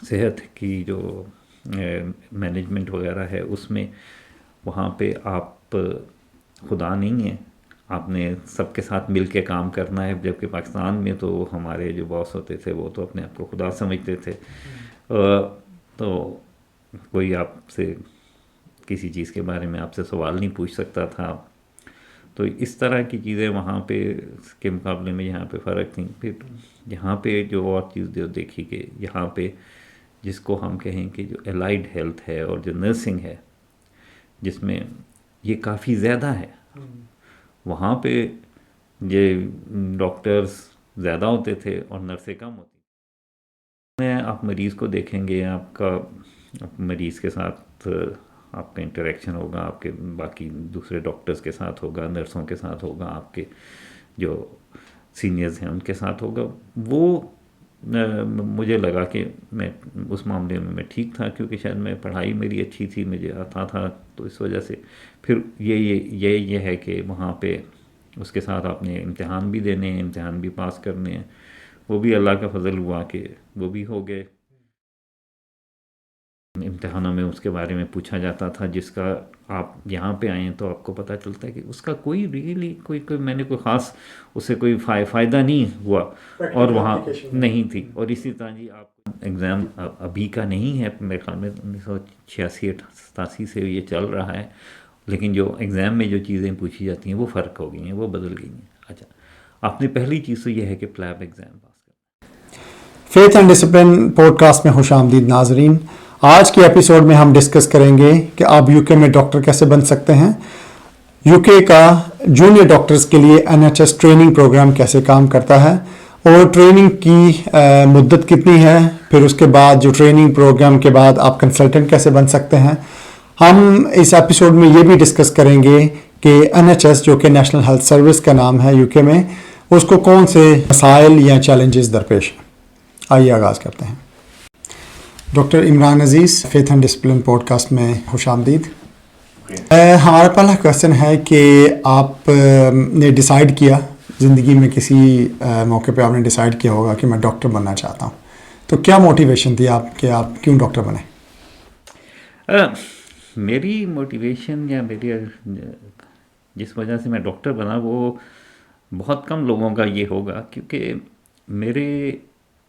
صحت کی جو مینجمنٹ وغیرہ ہے اس میں وہاں پہ آپ خدا نہیں ہیں، آپ نے سب کے ساتھ مل کے کام کرنا ہے، جبکہ پاکستان میں تو ہمارے جو باس ہوتے تھے وہ تو اپنے آپ کو خدا سمجھتے تھے، تو کوئی آپ سے کسی چیز کے بارے میں آپ سے سوال نہیں پوچھ سکتا تھا. تو اس طرح کی چیزیں وہاں پہ کے مقابلے میں یہاں پہ فرق تھیں. پھر یہاں پہ جو اور چیز جو دیکھی کہ یہاں پہ جس کو ہم کہیں کہ جو الائڈ ہیلتھ ہے اور جو نرسنگ ہے جس میں یہ کافی زیادہ ہے، وہاں پہ یہ ڈاکٹرز زیادہ ہوتے تھے اور نرسیں کم ہوتی تھیں. آپ مریض کو دیکھیں گے، آپ مریض کے ساتھ آپ کا انٹریکشن ہوگا، آپ کے باقی دوسرے ڈاکٹرز کے ساتھ ہوگا، نرسوں کے ساتھ ہوگا، آپ کے جو سینئرز ہیں ان کے ساتھ ہوگا. وہ مجھے لگا کہ میں اس معاملے میں ٹھیک تھا، کیونکہ شاید میں پڑھائی میری اچھی تھی، مجھے آتا تھا، تو اس وجہ سے پھر یہ ہے کہ وہاں پہ اس کے ساتھ آپ نے امتحان بھی دینے ہیں، امتحان بھی پاس کرنے ہیں. وہ بھی اللہ کا فضل ہوا کہ وہ بھی ہو گئے. امتحانوں میں اس کے بارے میں پوچھا جاتا تھا جس کا آپ یہاں پہ آئیں تو آپ کو پتہ چلتا ہے کہ اس کا کوئی ریئلی کوئی میں نے کوئی خاص اس سے کوئی فائدہ نہیں ہوا اور وہاں نہیں تھی. اور اسی طرح جی آپ ایگزام ابھی کا نہیں ہے، میرے خیال میں 1986-87 سے یہ چل رہا ہے، لیکن جو ایگزام میں جو چیزیں پوچھی جاتی ہیں وہ فرق ہو گئی ہیں، وہ بدل گئی ہیں. اچھا، آپ نے پہلی چیز تو یہ ہے کہ پلیب ایگزام پاس کرنا. Faith and discipline podcast میں خوش آمدید ناظرین. آج کے ایپیسوڈ میں ہم ڈسکس کریں گے کہ آپ یو کے میں ڈاکٹر کیسے بن سکتے ہیں، یو کے کا جونیئر ڈاکٹرز کے لیے NHS ٹریننگ پروگرام کیسے کام کرتا ہے اور ٹریننگ کی مدت کتنی ہے، پھر اس کے بعد جو ٹریننگ پروگرام کے بعد آپ کنسلٹنٹ کیسے بن سکتے ہیں. ہم اس ایپیسوڈ میں یہ بھی ڈسکس کریں گے کہ NHS جو کہ نیشنل ہیلتھ سروس کا نام ہے یو کے میں، اس کو کون سے مسائل یا چیلنجز درپیش ہیں. آئیے آغاز کرتے ہیں. Doctor Imran Aziz, faith and discipline podcast میں خوش آمدید. ہمارا پہلا کویشچن ہے کہ آپ نے ڈیسائیڈ کیا زندگی میں کسی موقع پہ آپ نے ڈیسائیڈ کیا ہوگا کہ میں ڈاکٹر بننا چاہتا ہوں، تو کیا موٹیویشن تھی آپ کہ آپ کیوں ڈاکٹر بنے؟ میری موٹیویشن یا میری جس وجہ سے میں ڈاکٹر بنا وہ بہت کم لوگوں کا یہ ہوگا، کیونکہ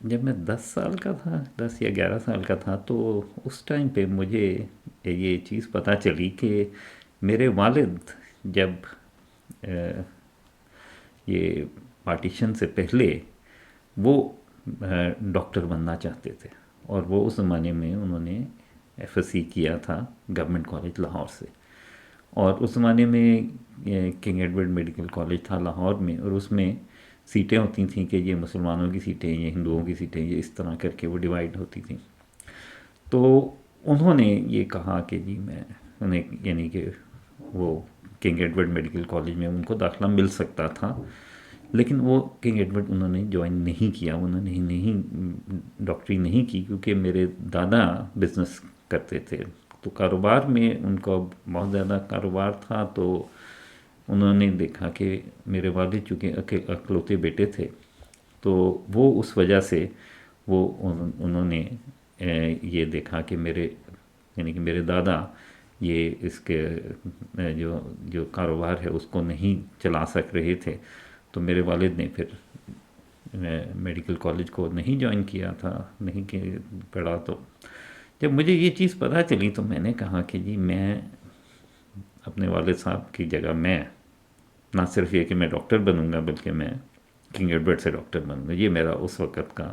جب میں 10 سال کا تھا، 10 یا 11 سال کا تھا، تو اس ٹائم پہ مجھے یہ چیز پتہ چلی کہ میرے والد جب یہ پارٹیشن سے پہلے وہ ڈاکٹر بننا چاہتے تھے، اور وہ اس زمانے میں انہوں نے FSC کیا تھا گورنمنٹ کالج لاہور سے. اور اس زمانے میں کنگ ایڈورڈ میڈیکل کالج تھا لاہور میں، اور اس میں سیٹیں ہوتی تھیں کہ یہ مسلمانوں کی سیٹیں، یہ ہندوؤں کی سیٹیں، یہ اس طرح کر کے وہ ڈیوائیڈ ہوتی تھیں. تو انہوں نے یہ کہا کہ جی انہیں یعنی کہ وہ کنگ ایڈورڈ میڈیکل کالج میں ان کو داخلہ مل سکتا تھا، لیکن وہ کنگ ایڈورڈ انہوں نے جوائن نہیں کیا، انہوں نے نہیں ڈاکٹری نہیں کی، کیونکہ میرے دادا بزنس کرتے تھے، تو کاروبار میں ان کو بہت زیادہ کاروبار تھا. تو انہوں نے دیکھا کہ میرے والد چونکہ اکلوتے بیٹے تھے، تو وہ اس وجہ سے انہوں نے یہ دیکھا کہ یعنی کہ میرے دادا یہ اس کے جو کاروبار ہے اس کو نہیں چلا سک رہے تھے. تو میرے والد نے پھر میڈیکل کالج کو نہیں جوائن کیا تھا، نہیں پڑھا. تو جب مجھے یہ چیز پتہ چلی تو میں نے کہا کہ جی میں اپنے والد صاحب کی جگہ میں نہ صرف یہ کہ میں ڈاکٹر بنوں گا، بلکہ میں کنگ ایڈورڈ سے ڈاکٹر بنوں گا. یہ میرا اس وقت کا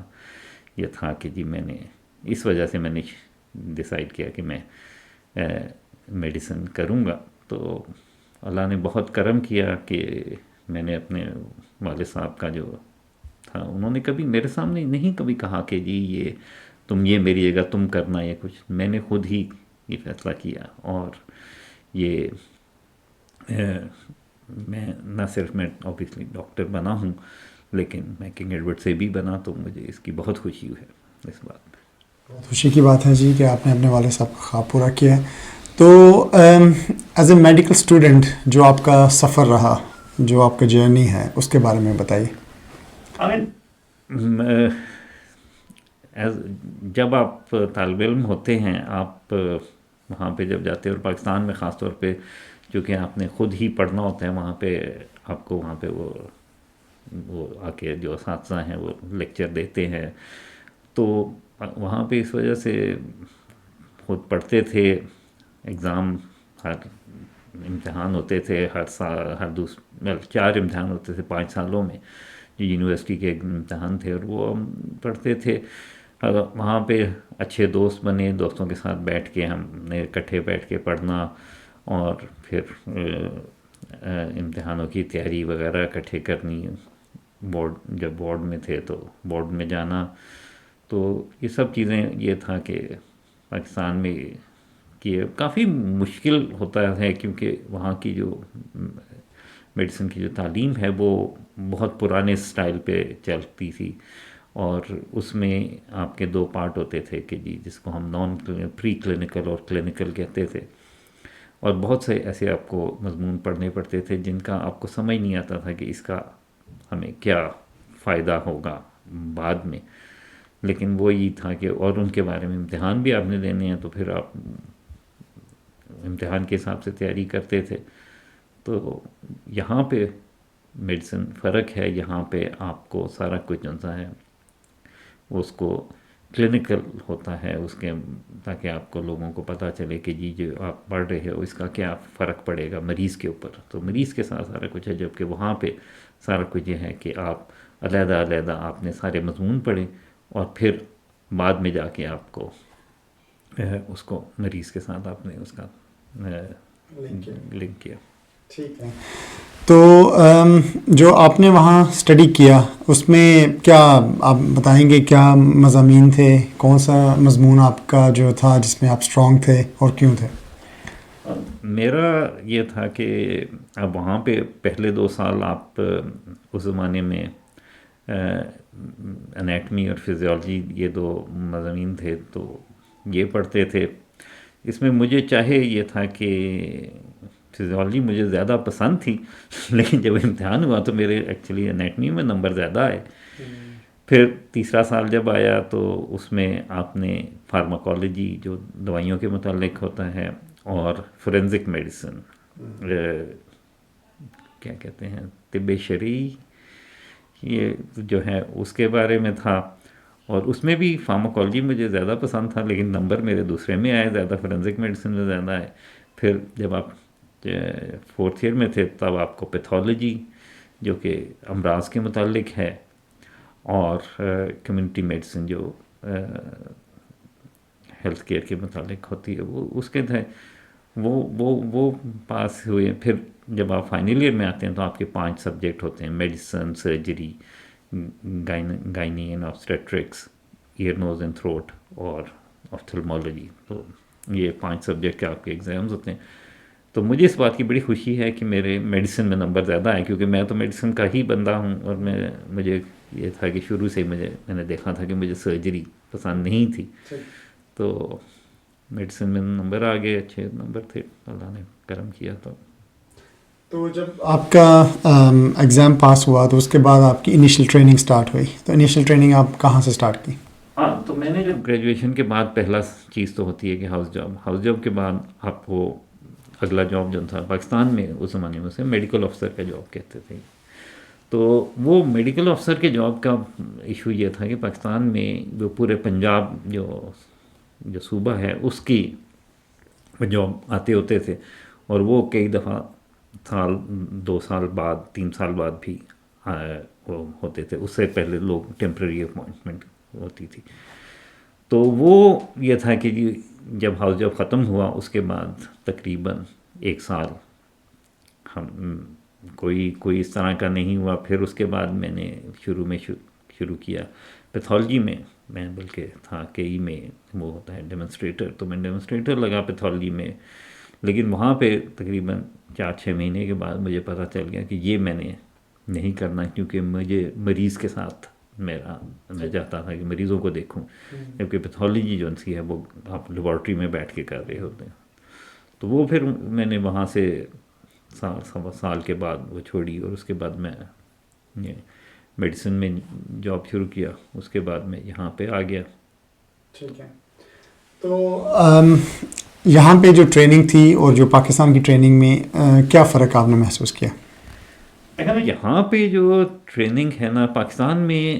یہ تھا کہ جی میں نے اس وجہ سے میں نے ڈیسائیڈ کیا کہ میں میڈیسن کروں گا. تو اللہ نے بہت کرم کیا کہ میں نے اپنے والد صاحب کا جو تھا، انہوں نے کبھی میرے سامنے نہیں کبھی کہا کہ جی یہ تم یہ میری جگہ تم کرنا یا کچھ. میں نے خود ہی یہ فیصلہ کیا، اور یہ میں نہ صرف میں اوبیسلی ڈاکٹر بنا ہوں، لیکن میں کنگ ایڈورڈ سے بھی بنا، تو مجھے اس کی بہت خوشی ہے اس بات میں. بہت خوشی کی بات ہے جی کہ آپ نے اپنے والد صاحب کا خواب پورا کیا ہے. تو ایز اے میڈیکل اسٹوڈنٹ جو آپ کا سفر رہا، جو آپ کا جرنی ہے، اس کے بارے میں بتائیے. جب آپ طالب علم ہوتے ہیں، آپ وہاں پہ جب جاتے ہیں، اور پاکستان میں خاص طور پہ چونکہ آپ نے خود ہی پڑھنا ہوتا ہے وہاں پہ، آپ کو وہاں پہ وہ آ کے جو اساتذہ ہیں وہ لیکچر دیتے ہیں، تو وہاں پہ اس وجہ سے خود پڑھتے تھے. ایگزام، ہر امتحان ہوتے تھے ہر سال، ہر 4 امتحان ہوتے تھے 5 سالوں میں، جو یونیورسٹی کے امتحان تھے، اور وہ ہم پڑھتے تھے. وہاں پہ اچھے دوست بنے، دوستوں کے ساتھ بیٹھ کے ہم نے اکٹھے بیٹھ کے پڑھنا، اور پھر امتحانوں کی تیاری وغیرہ اکٹھے کرنی. جب بورڈ میں تھے تو بورڈ میں جانا. تو یہ سب چیزیں، یہ تھا کہ پاکستان میں کہ کافی مشکل ہوتا ہے، کیونکہ وہاں کی جو میڈیسن کی جو تعلیم ہے وہ بہت پرانے سٹائل پہ چلتی تھی، اور اس میں آپ کے 2 پارٹ ہوتے تھے کہ جس کو ہم پری کلینکل اور کلینکل کہتے تھے، اور بہت سے ایسے آپ کو مضمون پڑھنے پڑتے تھے جن کا آپ کو سمجھ نہیں آتا تھا کہ اس کا ہمیں کیا فائدہ ہوگا بعد میں. لیکن وہ یہ تھا کہ، اور ان کے بارے میں امتحان بھی آپ نے دینے ہیں، تو پھر آپ امتحان کے حساب سے تیاری کرتے تھے. تو یہاں پہ میڈیسن فرق ہے، یہاں پہ آپ کو سارا کچھ جانتا ہے، اس کو کلینکل ہوتا ہے اس کے، تاکہ آپ کو لوگوں کو پتہ چلے کہ جو آپ پڑھ رہے ہو اس کا کیا فرق پڑے گا مریض کے اوپر. تو مریض کے ساتھ سارا کچھ ہے، جبکہ وہاں پہ سارا کچھ یہ ہے کہ آپ علیحدہ علیحدہ آپ نے سارے مضمون پڑھے، اور پھر بعد میں جا کے آپ کو اس کو مریض کے ساتھ آپ نے اس کا لنک کیا. ٹھیک ہے. تو جو آپ نے وہاں اسٹڈی کیا اس میں کیا آپ بتائیں گے، کیا مضامین تھے، کون سا مضمون آپ کا جو تھا جس میں آپ اسٹرانگ تھے اور کیوں تھے؟ میرا یہ تھا کہ اب وہاں پہ پہلے 2 سال آپ اس زمانے میں انیٹمی اور فزیولوجی، یہ 2 مضامین تھے، تو یہ پڑھتے تھے. اس میں مجھے چاہے یہ تھا کہ فزیولوجی مجھے زیادہ پسند تھی، لیکن جب امتحان ہوا تو میرے ایکچولی انیٹمی میں نمبر زیادہ آئے. پھر تیسرا سال جب آیا تو اس میں آپ نے فارماکالوجی جو دوائیوں کے متعلق ہوتا ہے، اور فورینزک میڈیسن، کیا کہتے ہیں، طب شرعی، یہ جو ہے اس کے بارے میں تھا. اور اس میں بھی فارماکالوجی مجھے زیادہ پسند تھا، لیکن نمبر میرے دوسرے میں آئے زیادہ، فورینزک میڈیسن میں زیادہ آئے. پھر جب آپ 4th ایئر میں تھے تب آپ کو پیتھولوجی، جو کہ امراض کے متعلق ہے، اور کمیونٹی میڈیسن جو ہیلتھ کیئر کے متعلق ہوتی ہے، وہ اس کے تھے، وہ پاس ہوئے. پھر جب آپ فائنل ایئر میں آتے ہیں تو آپ کے 5 سبجیکٹ ہوتے ہیں: medicine, surgery, gynae and obstetrics, ear nose and throat, اور آپتھلمولوجی. تو یہ 5 سبجیکٹ کے آپ کے ایگزامز ہوتے ہیں. تو مجھے اس بات کی بڑی خوشی ہے کہ میرے میڈیسن میں نمبر زیادہ آئے، کیونکہ میں تو میڈیسن کا ہی بندہ ہوں، اور مجھے یہ تھا کہ شروع سے میں نے دیکھا تھا کہ مجھے سرجری پسند نہیں تھی. تو میڈیسن میں نمبر آ گئے، اچھے نمبر تھے، اللہ نے کرم کیا. تو جب آپ کا ایگزام پاس ہوا تو اس کے بعد آپ کی انیشیل ٹریننگ سٹارٹ ہوئی، تو انیشیل ٹریننگ آپ کہاں سے سٹارٹ کی؟ ہاں، تو میں نے جب گریجویشن کے بعد پہلا چیز تو ہوتی ہے کہ ہاؤس جاب کے بعد آپ کو اگلا جاب جو تھا پاکستان میں اس زمانے میں اسے میڈیکل آفیسر کا جاب کہتے تھے. تو وہ میڈیکل آفیسر کے جاب کا ایشو یہ تھا کہ پاکستان میں جو پورے پنجاب جو صوبہ ہے اس کی جاب آتے ہوتے تھے، اور وہ کئی دفعہ 2 سال بعد 3 سال بعد بھی وہ ہوتے تھے. اس سے پہلے لوگ ٹیمپرری اپوائنٹمنٹ ہوتی تھی. تو وہ یہ تھا کہ جب ہاؤس جاب ختم ہوا اس کے بعد تقریباً 1 سال ہم کوئی اس طرح کا نہیں ہوا. پھر اس کے بعد میں نے شروع کیا پیتھولوجی میں بلکہ تھا کئی میں وہ ہوتا ہے ڈیمونسٹریٹر، تو میں ڈیمونسٹریٹر لگا پیتھولوجی میں. لیکن وہاں پہ تقریباً 4-6 مہینے کے بعد مجھے پتہ چل گیا کہ یہ میں نے نہیں کرنا، کیونکہ مجھے مریض کے ساتھ میں چاہتا تھا کہ مریضوں کو دیکھوں، جبکہ پیتھولوجی جو سی ہے وہ آپ لیبارٹری میں بیٹھ کے کر رہے ہوتے ہیں. تو وہ پھر میں نے وہاں سے سال کے بعد وہ چھوڑی، اور اس کے بعد میں میڈیسن میں جاب شروع کیا. اس کے بعد میں یہاں پہ آ گیا. ٹھیک ہے. تو یہاں پہ جو ٹریننگ تھی اور جو پاکستان کی ٹریننگ میں کیا فرق آپ نے محسوس کیا؟ یہاں پہ جو ٹریننگ ہے نا، پاکستان میں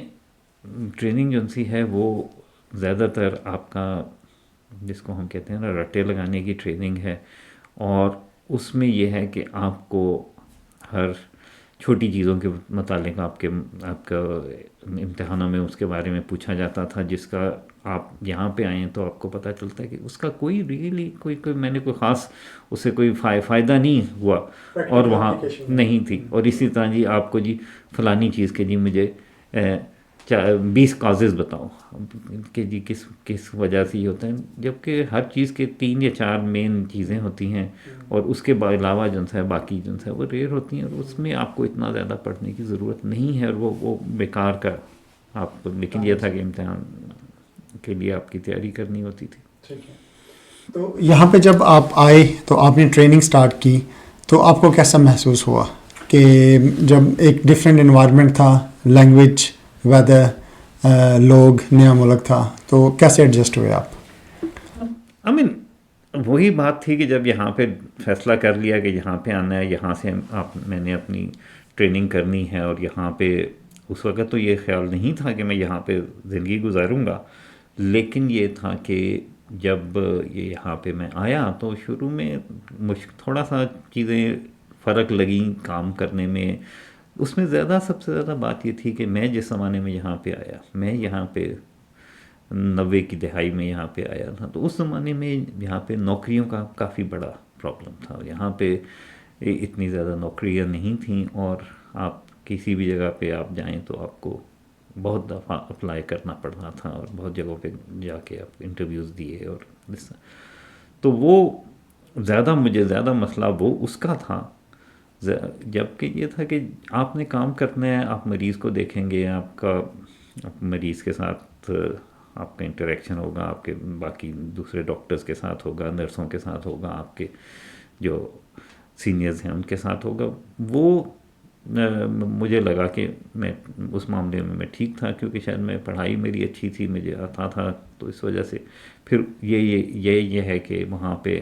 ٹریننگ جو سی ہے وہ زیادہ تر آپ کا جس کو ہم کہتے ہیں نا رٹے لگانے کی ٹریننگ ہے، اور اس میں یہ ہے کہ آپ کو ہر چھوٹی چیزوں کے متعلق آپ کا امتحانوں میں اس کے بارے میں پوچھا جاتا تھا، جس کا آپ یہاں پہ آئیں تو آپ کو پتہ چلتا ہے کہ اس کا کوئی ریئلی کوئی میں نے کوئی خاص اس سے کوئی فائدہ نہیں ہوا، اور وہاں نہیں تھی. اور اسی طرح جی آپ کو جی فلانی چیز کے جی مجھے 20 کازز بتاؤ کہ جی کس وجہ سے یہ ہوتا ہے، جبکہ ہر چیز کے 3 یا 4 مین چیزیں ہوتی ہیں، اور اس کے علاوہ جو ہے باقی جو ہے وہ ریئر ہوتی ہیں، اور اس میں آپ کو اتنا زیادہ پڑھنے کی ضرورت نہیں ہے، اور وہ بیکار کا آپ کو. لیکن یہ تھا کہ امتحان کے لیے آپ کی تیاری کرنی ہوتی تھی. ٹھیک ہے. تو یہاں پہ جب آپ آئے تو آپ نے ٹریننگ سٹارٹ کی تو آپ کو کیسا محسوس ہوا کہ جب ایک ڈفرینٹ انوائرمنٹ تھا، لینگویج، ویدر، لوگ، نیا ملک تھا، تو کیسے ایڈجسٹ ہوئے آپ؟ وہی بات تھی کہ جب یہاں پہ فیصلہ کر لیا کہ یہاں پہ آنا ہے، یہاں سے میں نے اپنی ٹریننگ کرنی ہے، اور یہاں پہ اس وقت تو یہ خیال نہیں تھا کہ میں یہاں پہ زندگی گزاروں گا، لیکن یہ تھا کہ جب یہاں پہ میں آیا تو شروع میں تھوڑا سا چیزیں فرق لگیں کام کرنے میں. اس میں سب سے زیادہ بات یہ تھی کہ میں جس زمانے میں یہاں پہ آیا، میں یہاں پہ 90 کی دہائی میں یہاں پہ آیا تھا، تو اس زمانے میں یہاں پہ نوکریوں کا کافی بڑا پرابلم تھا. یہاں پہ اتنی زیادہ نوکریاں نہیں تھیں، اور آپ کسی بھی جگہ پہ آپ جائیں تو آپ کو بہت دفعہ اپلائی کرنا پڑتا تھا، اور بہت جگہوں پہ جا کے آپ انٹرویوز دیے. اور تو وہ مجھے زیادہ مسئلہ وہ اس کا تھا، جبکہ یہ تھا کہ آپ نے کام کرنا ہے، آپ مریض کو دیکھیں گے، آپ مریض کے ساتھ آپ کا انٹریکشن ہوگا، آپ کے باقی دوسرے ڈاکٹرز کے ساتھ ہوگا، نرسوں کے ساتھ ہوگا، آپ کے جو سینئرز ہیں ان کے ساتھ ہوگا. وہ مجھے لگا کہ میں اس معاملے میں ٹھیک تھا، کیونکہ شاید میں پڑھائی میری اچھی تھی، مجھے آتا تھا، تو اس وجہ سے. پھر یہ ہے کہ وہاں پہ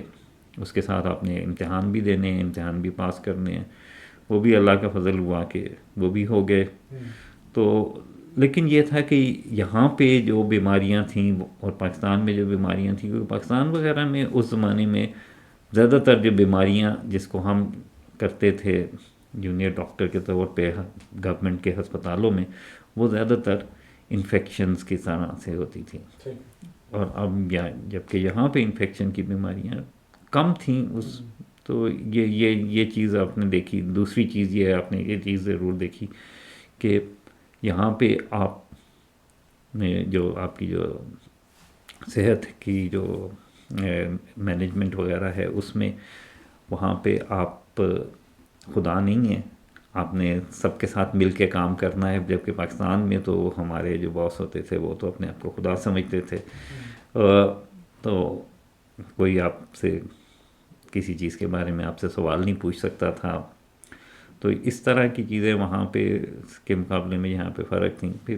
اس کے ساتھ آپ نے امتحان بھی دینے ہیں، امتحان بھی پاس کرنے ہیں. وہ بھی اللہ کا فضل ہوا کہ وہ بھی ہو گئے. تو لیکن یہ تھا کہ یہاں پہ جو بیماریاں تھیں اور پاکستان میں جو بیماریاں تھیں، کیونکہ پاکستان وغیرہ میں اس زمانے میں زیادہ تر جو بیماریاں جس کو ہم کرتے تھے جونیئر ڈاکٹر کے طور پہ گورنمنٹ کے ہسپتالوں میں، وہ زیادہ تر انفیکشنز کی طرح سے ہوتی تھیں. اور اب جبکہ یہاں پہ انفیکشن کی بیماریاں کم تھیں تو یہ چیز آپ نے دیکھی. دوسری چیز یہ ہے، آپ نے یہ چیز ضرور دیکھی کہ یہاں پہ آپ نے جو آپ کی جو صحت کی جو مینجمنٹ وغیرہ ہے، اس میں وہاں پہ آپ خدا نہیں ہیں، آپ نے سب کے ساتھ مل کے کام کرنا ہے. جبکہ پاکستان میں تو ہمارے جو باس ہوتے تھے وہ تو اپنے آپ کو خدا سمجھتے تھے، تو کوئی آپ سے کسی چیز کے بارے میں آپ سے سوال نہیں پوچھ سکتا تھا. تو اس طرح کی چیزیں وہاں پہ کے مقابلے میں یہاں پہ فرق تھیں. پھر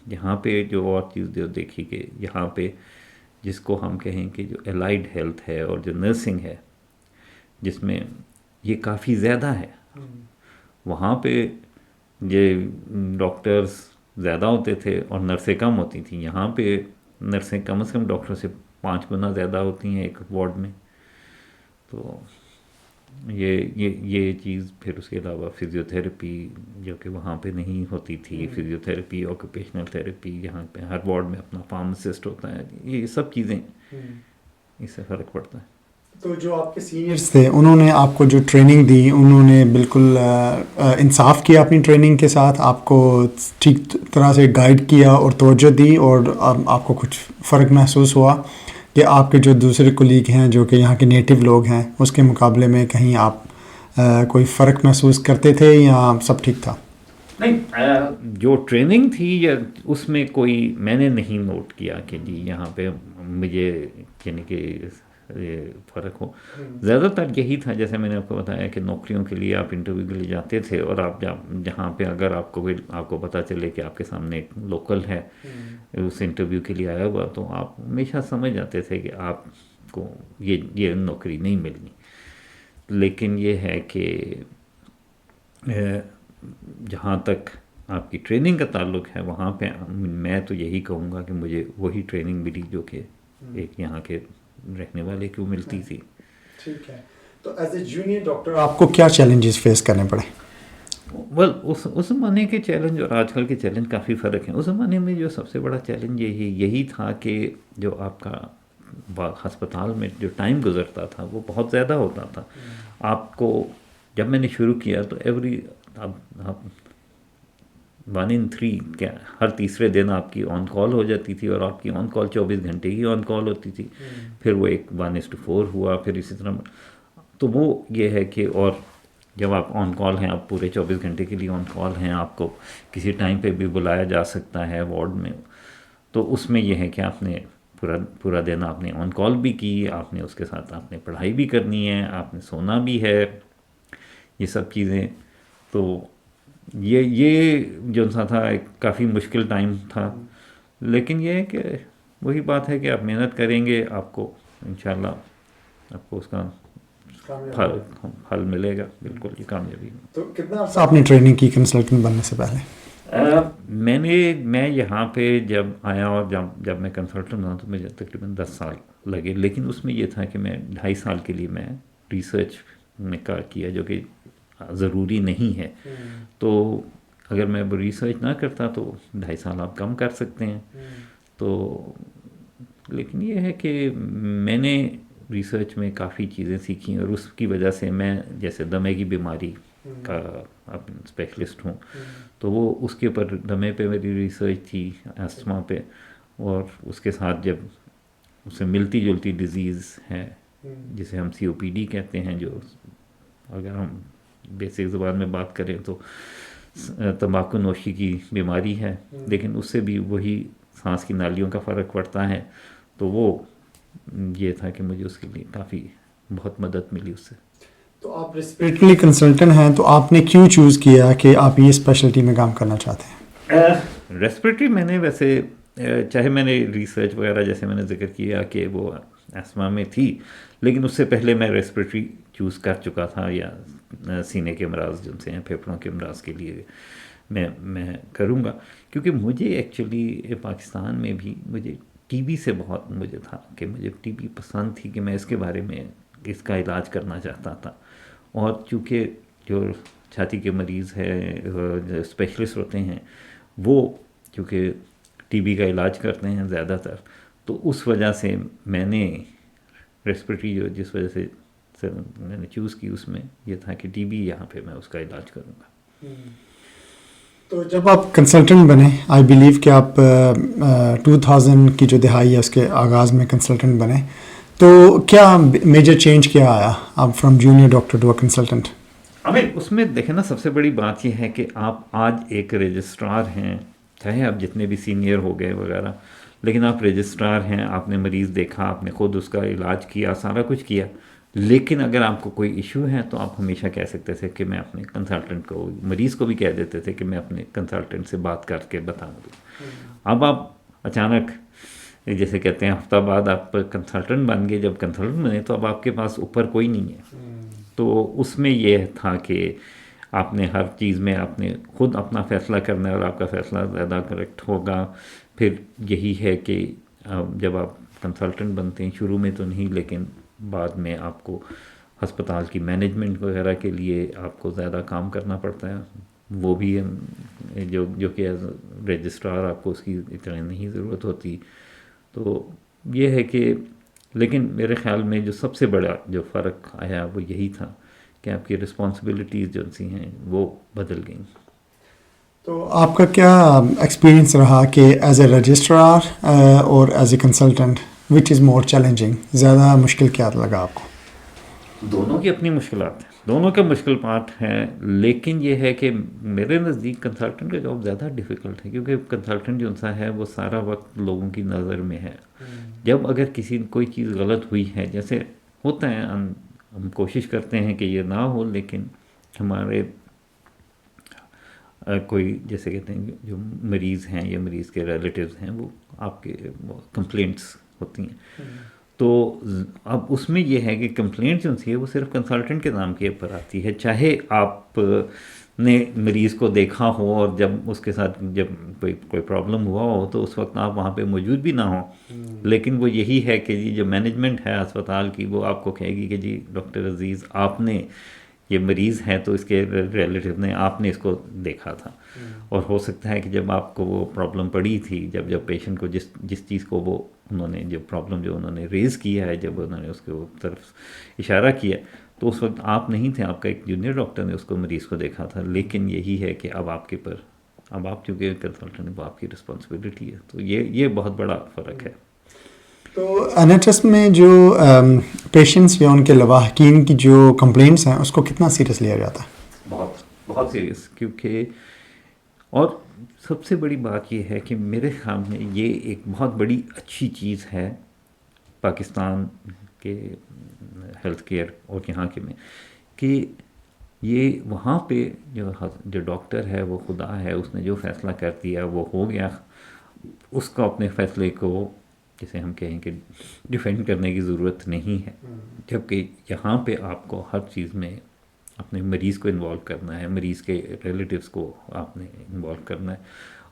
یہاں پہ جو اور چیز جو دیکھی کہ یہاں پہ جس کو ہم کہیں کہ جو الائڈ ہیلتھ ہے اور جو نرسنگ ہے، جس میں یہ کافی زیادہ ہے. وہاں پہ یہ ڈاکٹرز زیادہ ہوتے تھے اور نرسیں کم ہوتی تھیں. یہاں پہ نرسیں کم از کم ڈاکٹر سے 5 گنا زیادہ ہوتی ہیں ایک وارڈ میں. تو یہ چیز. پھر اس کے علاوہ فزیوتھیراپی جو کہ وہاں پہ نہیں ہوتی تھی، فزیوتھیراپی، آکوپیشنل تھیراپی یہاں پہ ہر وارڈ میں اپنا فارماسسٹ ہوتا ہے. یہ سب چیزیں اس سے فرق پڑتا ہے. تو جو آپ کے سینئرز تھے انہوں نے آپ کو جو ٹریننگ دی، انہوں نے بالکل انصاف کیا اپنی ٹریننگ کے ساتھ، آپ کو ٹھیک طرح سے گائیڈ کیا اور توجہ دی، اور آپ کو کچھ فرق محسوس ہوا کہ آپ کے جو دوسرے کولیگ ہیں جو کہ یہاں کے نیٹو لوگ ہیں اس کے مقابلے میں کہیں آپ کوئی فرق محسوس کرتے تھے یا سب ٹھیک تھا؟ نہیں، جو ٹریننگ تھی یا اس میں کوئی میں نے نہیں نوٹ کیا کہ جی یہاں پہ مجھے یعنی کہ یہ فرق ہو. زیادہ تر یہی تھا، جیسے میں نے آپ کو بتایا کہ نوکریوں کے لیے آپ انٹرویو کے لیے جاتے تھے، اور آپ جہاں پہ اگر آپ کو پتہ چلے کہ آپ کے سامنے ایک لوکل ہے اس انٹرویو کے لیے آیا ہوا، تو آپ ہمیشہ سمجھ جاتے تھے کہ آپ کو یہ نوکری نہیں ملنی. لیکن یہ ہے کہ جہاں تک آپ کی ٹریننگ کا تعلق ہے، وہاں پہ میں تو یہی کہوں گا کہ مجھے وہی ٹریننگ ملی جو کہ ایک یہاں کے رہنے والے کو ملتی تھی. ٹھیک ہے. تو ایز اے جونیئر ڈاکٹر آپ کو کیا چیلنجز فیس کرنے پڑے؟ اس زمانے کے چیلنج اور آج کل کے چیلنج کافی فرق ہیں. اس زمانے میں جو سب سے بڑا چیلنج یہی تھا کہ جو آپ کا ہسپتال میں جو ٹائم گزرتا تھا وہ بہت زیادہ ہوتا تھا. آپ کو جب میں نے شروع کیا تو 1 in 3 کیا ہر تیسرے دن آپ کی آن کال ہو جاتی تھی، اور آپ کی آن کال 24 گھنٹے ہی آن کال ہوتی تھی. پھر وہ ایک 1:4 ہوا، پھر اسی طرح. تو وہ یہ ہے کہ اور جب آپ آن کال ہیں، آپ پورے 24 گھنٹے کے لیے آن کال ہیں، آپ کو کسی ٹائم پہ بھی بلایا جا سکتا ہے وارڈ میں. تو اس میں یہ ہے کہ آپ نے پورا دن آپ نے آن کال بھی کی، آپ نے اس کے ساتھ آپ نے پڑھائی بھی کرنی ہے، آپ نے سونا بھی ہے، یہ سب چیزیں. تو یہ جو سا تھا ایک کافی مشکل ٹائم تھا. لیکن یہ ہے کہ وہی بات ہے کہ آپ محنت کریں گے، آپ کو انشاءاللہ آپ کو اس کا پھل ملے گا. بالکل یہ کامیابی. تو کتنا عرصہ آپ نے ٹریننگ کی کنسلٹنٹ بننے سے پہلے؟ میں یہاں پہ جب آیا اور جب میں کنسلٹنٹ بنا تو مجھے تقریباً 10 سال لگے. لیکن اس میں یہ تھا کہ میں 2.5 سال کے لیے میں ریسرچ میں کار کیا، جو کہ ضروری نہیں ہے. تو اگر میں ریسرچ نہ کرتا تو 2.5 سال آپ کم کر سکتے ہیں. تو لیکن یہ ہے کہ میں نے ریسرچ میں کافی چیزیں سیکھی، اور اس کی وجہ سے میں جیسے دمے کی بیماری کا اسپیشلسٹ ہوں. تو وہ اس کے اوپر دمے پہ میری ریسرچ تھی، استھما پہ، اور اس کے ساتھ جب اس سے ملتی جلتی ڈیزیز ہے جسے ہم COPD کہتے ہیں، جو اگر ہم بیسک زبان میں بات کریں تو تمباکو نوشی کی بیماری ہے، لیکن اس سے بھی وہی سانس کی نالیوں کا فرق پڑتا ہے. تو وہ یہ تھا کہ مجھے اس کے لیے کافی بہت مدد ملی اس سے. تو آپ ریسپریٹری کنسلٹنٹ ہیں، تو آپ نے کیوں چوز کیا کہ آپ یہ اسپیشلٹی میں کام کرنا چاہتے ہیں؟ ریسپریٹری میں نے ویسے چاہے میں نے ریسرچ وغیرہ جیسے میں نے ذکر کیا کہ وہ استھما میں تھی، لیکن اس سے پہلے میں ریسپریٹری چوز کر چکا تھا، یا سینے کے امراض جن سے ہیں، پھیپھڑوں کے امراض کے لیے میں کروں گا. کیونکہ مجھے ایکچولی پاکستان میں بھی مجھے TB سے بہت مجھے تھا کہ مجھے TB پسند تھی، کہ میں اس کے بارے میں اس کا علاج کرنا چاہتا تھا. اور چونکہ جو چھاتی کے مریض ہے جو اسپیشلسٹ ہوتے ہیں وہ چونکہ TB کا علاج کرتے ہیں زیادہ تر، تو اس وجہ سے میں نے ریسپریٹری جس وجہ سے میں نے چوز کی، اس میں یہ تھا کہ TB یہاں پہ میں اس کا علاج کروں گا. تو جب آپ کنسلٹنٹ بنے، آئی بلیو کہ آپ 2000 کی جو دہائی ہے اس کے آغاز میں کنسلٹنٹ بنے، تو کیا میجر چینج کیا آیا آپ from junior doctor to a consultant? اس میں دیکھیں نا، سب سے بڑی بات یہ ہے کہ آپ آج ایک رجسٹرار ہیں، چاہے آپ جتنے بھی سینئر ہو گئے وغیرہ، لیکن آپ رجسٹرار ہیں. آپ نے مریض دیکھا، آپ نے خود اس کا علاج کیا، سارا کچھ کیا. لیکن اگر آپ کو کوئی ایشو ہے تو آپ ہمیشہ کہہ سکتے تھے کہ میں اپنے کنسلٹنٹ کو، مریض کو بھی کہہ دیتے تھے کہ میں اپنے کنسلٹنٹ سے بات کر کے بتاؤں گی. اب آپ اچانک جیسے کہتے ہیں ہفتہ بعد آپ کنسلٹنٹ بن گئے. جب کنسلٹنٹ بنے تو اب آپ کے پاس اوپر کوئی نہیں ہے. تو اس میں یہ تھا کہ آپ نے ہر چیز میں آپ نے خود اپنا فیصلہ کرنا ہے، اور آپ کا فیصلہ زیادہ کریکٹ ہوگا. پھر یہی ہے کہ جب آپ کنسلٹنٹ بنتے ہیں، شروع میں تو نہیں، لیکن بعد میں آپ کو ہسپتال کی مینجمنٹ وغیرہ کے لیے آپ کو زیادہ کام کرنا پڑتا ہے. وہ بھی جو کہ رجسٹرار آپ کو اس کی اتنا نہیں ضرورت ہوتی. تو یہ ہے کہ لیکن میرے خیال میں جو سب سے بڑا جو فرق آیا وہ یہی تھا کہ آپ کی رسپانسبلٹیز جو سی ہیں وہ بدل گئیں. تو آپ کا کیا ایکسپیرینس رہا کہ ایز اے رجسٹرار اور as a consultant which is more challenging? زیادہ مشکل کیا لگا آپ کو؟ دونوں کی اپنی مشکلات ہیں. دونوں کا مشکل پارٹ ہے، لیکن یہ ہے کہ میرے نزدیک کنسلٹنٹ کا جاب زیادہ ڈیفیکلٹ ہے، کیونکہ کنسلٹنٹ جو سا ہے وہ سارا وقت لوگوں کی نظر میں ہے. جب اگر کسی کوئی چیز غلط ہوئی ہے، جیسے ہوتا ہے، ہم کوشش کرتے ہیں کہ یہ نہ ہو، لیکن ہمارے کوئی جیسے کہتے ہیں جو مریض ہیں یا مریض کے ریلیٹیوز ہیں، وہ آپ کے کمپلینٹس ہوتی ہیں. تو اب اس میں یہ ہے کہ کمپلینٹ جو ہے وہ صرف کنسلٹنٹ کے نام کے اوپر آتی ہے، چاہے آپ نے مریض کو دیکھا ہو اور جب اس کے ساتھ جب کوئی پرابلم ہوا ہو تو اس وقت آپ وہاں پہ موجود بھی نہ ہوں، لیکن وہ یہی ہے کہ جی جو مینجمنٹ ہے اسپتال کی وہ آپ کو کہے گی کہ جی ڈاکٹر عزیز آپ نے یہ مریض ہے تو اس کے ریلیٹیو نے آپ نے اس کو دیکھا تھا. اور ہو سکتا ہے کہ جب آپ کو وہ پرابلم پڑی تھی، جب پیشنٹ کو جس چیز کو وہ انہوں نے جو پرابلم جو انہوں نے ریز کیا ہے، جب انہوں نے اس کے طرف اشارہ کیا تو اس وقت آپ نہیں تھے، آپ کا ایک جونیئر ڈاکٹر نے اس کو مریض کو دیکھا تھا. لیکن یہی ہے کہ اب آپ کے پر اب آپ چونکہ کنسلٹنٹ وہ آپ کی رسپانسبلٹی ہے، تو یہ بہت بڑا فرق ہے. تو این ایچ ایس میں جو پیشنٹس یا ان کے لواحقین کی جو کمپلینٹس ہیں اس کو کتنا سیریس لیا جاتا ہے؟ بہت بہت سیریس، کیونکہ اور سب سے بڑی بات یہ ہے کہ میرے خیال میں یہ ایک بہت بڑی اچھی چیز ہے پاکستان کے ہیلتھ کیئر اور یہاں کے میں، کہ یہ وہاں پہ جو ڈاکٹر ہے وہ خدا ہے، اس نے جو فیصلہ کر دیا وہ ہو گیا، اس کو اپنے فیصلے کو جسے ہم کہیں کہ ڈیفینڈ کرنے کی ضرورت نہیں ہے. جبکہ یہاں پہ آپ کو ہر چیز میں اپنے مریض کو انوالو کرنا ہے، مریض کے ریلیٹیوز کو آپ نے انوالو کرنا ہے،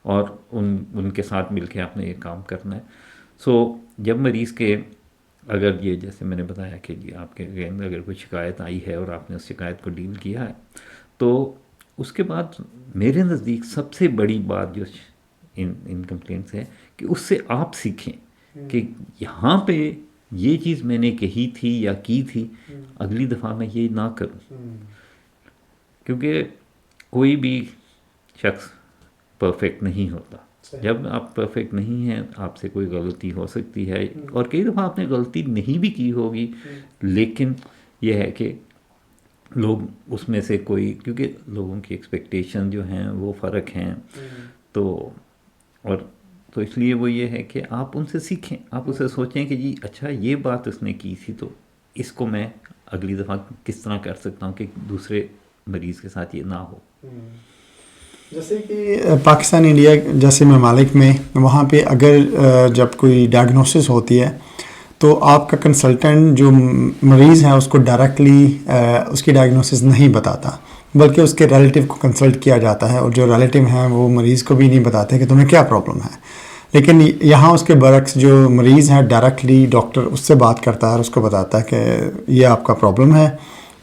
اور ان کے ساتھ مل کے آپ نے یہ کام کرنا ہے. سو جب مریض کے اگر یہ جیسے میں نے بتایا کہ جی آپ کے اگر کوئی شکایت آئی ہے اور آپ نے اس شکایت کو ڈیل کیا ہے، تو اس کے بعد میرے نزدیک سب سے بڑی بات جو ان کمپلینٹس ہے کہ اس سے آپ سیکھیں کہ یہاں پہ یہ چیز میں نے کہی تھی یا کی تھی، اگلی دفعہ میں یہ نہ کروں. کیونکہ کوئی بھی شخص پرفیکٹ نہیں ہوتا. جب آپ پرفیکٹ نہیں ہیں آپ سے کوئی غلطی ہو سکتی ہے، اور کئی دفعہ آپ نے غلطی نہیں بھی کی ہوگی، لیکن یہ ہے کہ لوگ اس میں سے کوئی، کیونکہ لوگوں کی ایکسپیکٹیشن جو ہیں وہ فرق ہیں، تو اس لیے وہ یہ ہے کہ آپ ان سے سیکھیں، آپ اسے سوچیں کہ جی اچھا یہ بات اس نے کی تھی تو اس کو میں اگلی دفعہ کس طرح کر سکتا ہوں کہ دوسرے مریض کے ساتھ یہ نہ ہو. جیسے کہ پاکستان انڈیا جیسے ممالک میں وہاں پہ اگر جب کوئی ڈائگنوسس ہوتی ہے تو آپ کا کنسلٹنٹ جو مریض ہے اس کو ڈائریکٹلی اس کی ڈائگنوسس نہیں بتاتا، بلکہ اس کے ریلیٹیو کو کنسلٹ کیا جاتا ہے، اور جو ریلیٹیو ہیں وہ مریض کو بھی نہیں بتاتے کہ تمہیں کیا پرابلم ہے. لیکن یہاں اس کے برعکس جو مریض ہے ڈائریکٹلی ڈاکٹر اس سے بات کرتا ہے اور اس کو بتاتا ہے کہ یہ آپ کا پرابلم ہے،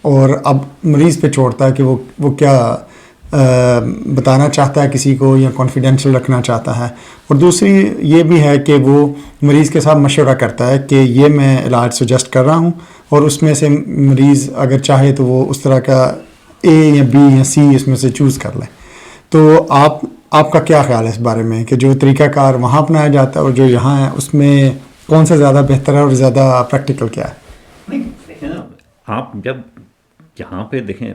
اور اب مریض پہ چھوڑتا ہے کہ وہ کیا بتانا چاہتا ہے کسی کو یا کانفیڈینشیل رکھنا چاہتا ہے. اور دوسری یہ بھی ہے کہ وہ مریض کے ساتھ مشورہ کرتا ہے کہ یہ میں علاج سجیسٹ کر رہا ہوں، اور اس میں سے مریض اگر چاہے تو وہ اس طرح کا اے یا بی یا سی اس میں سے چوز کر لے. تو آپ کا کیا خیال ہے اس بارے میں کہ جو طریقہ کار وہاں اپنایا جاتا ہے اور جو یہاں ہے اس میں کون سا زیادہ بہتر ہے اور زیادہ پریکٹیکل کیا ہے؟ دیکھیں نا، آپ جب یہاں پہ دیکھیں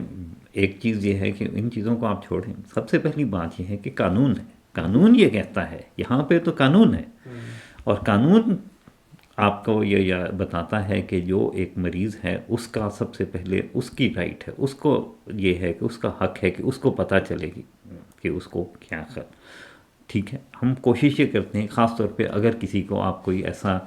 ایک چیز یہ ہے کہ ان چیزوں کو آپ چھوڑیں. سب سے پہلی بات یہ ہے کہ قانون ہے، قانون یہ کہتا ہے، یہاں پہ تو قانون ہے، اور قانون آپ کو یہ بتاتا ہے کہ جو ایک مریض ہے اس کا سب سے پہلے اس کی رائٹ ہے، اس کو یہ ہے کہ اس کا حق ہے کہ اس کو پتہ چلے گی کہ اس کو کیا ٹھیک ہے. ہم کوشش یہ کرتے ہیں خاص طور پہ اگر کسی کو آپ کوئی ایسا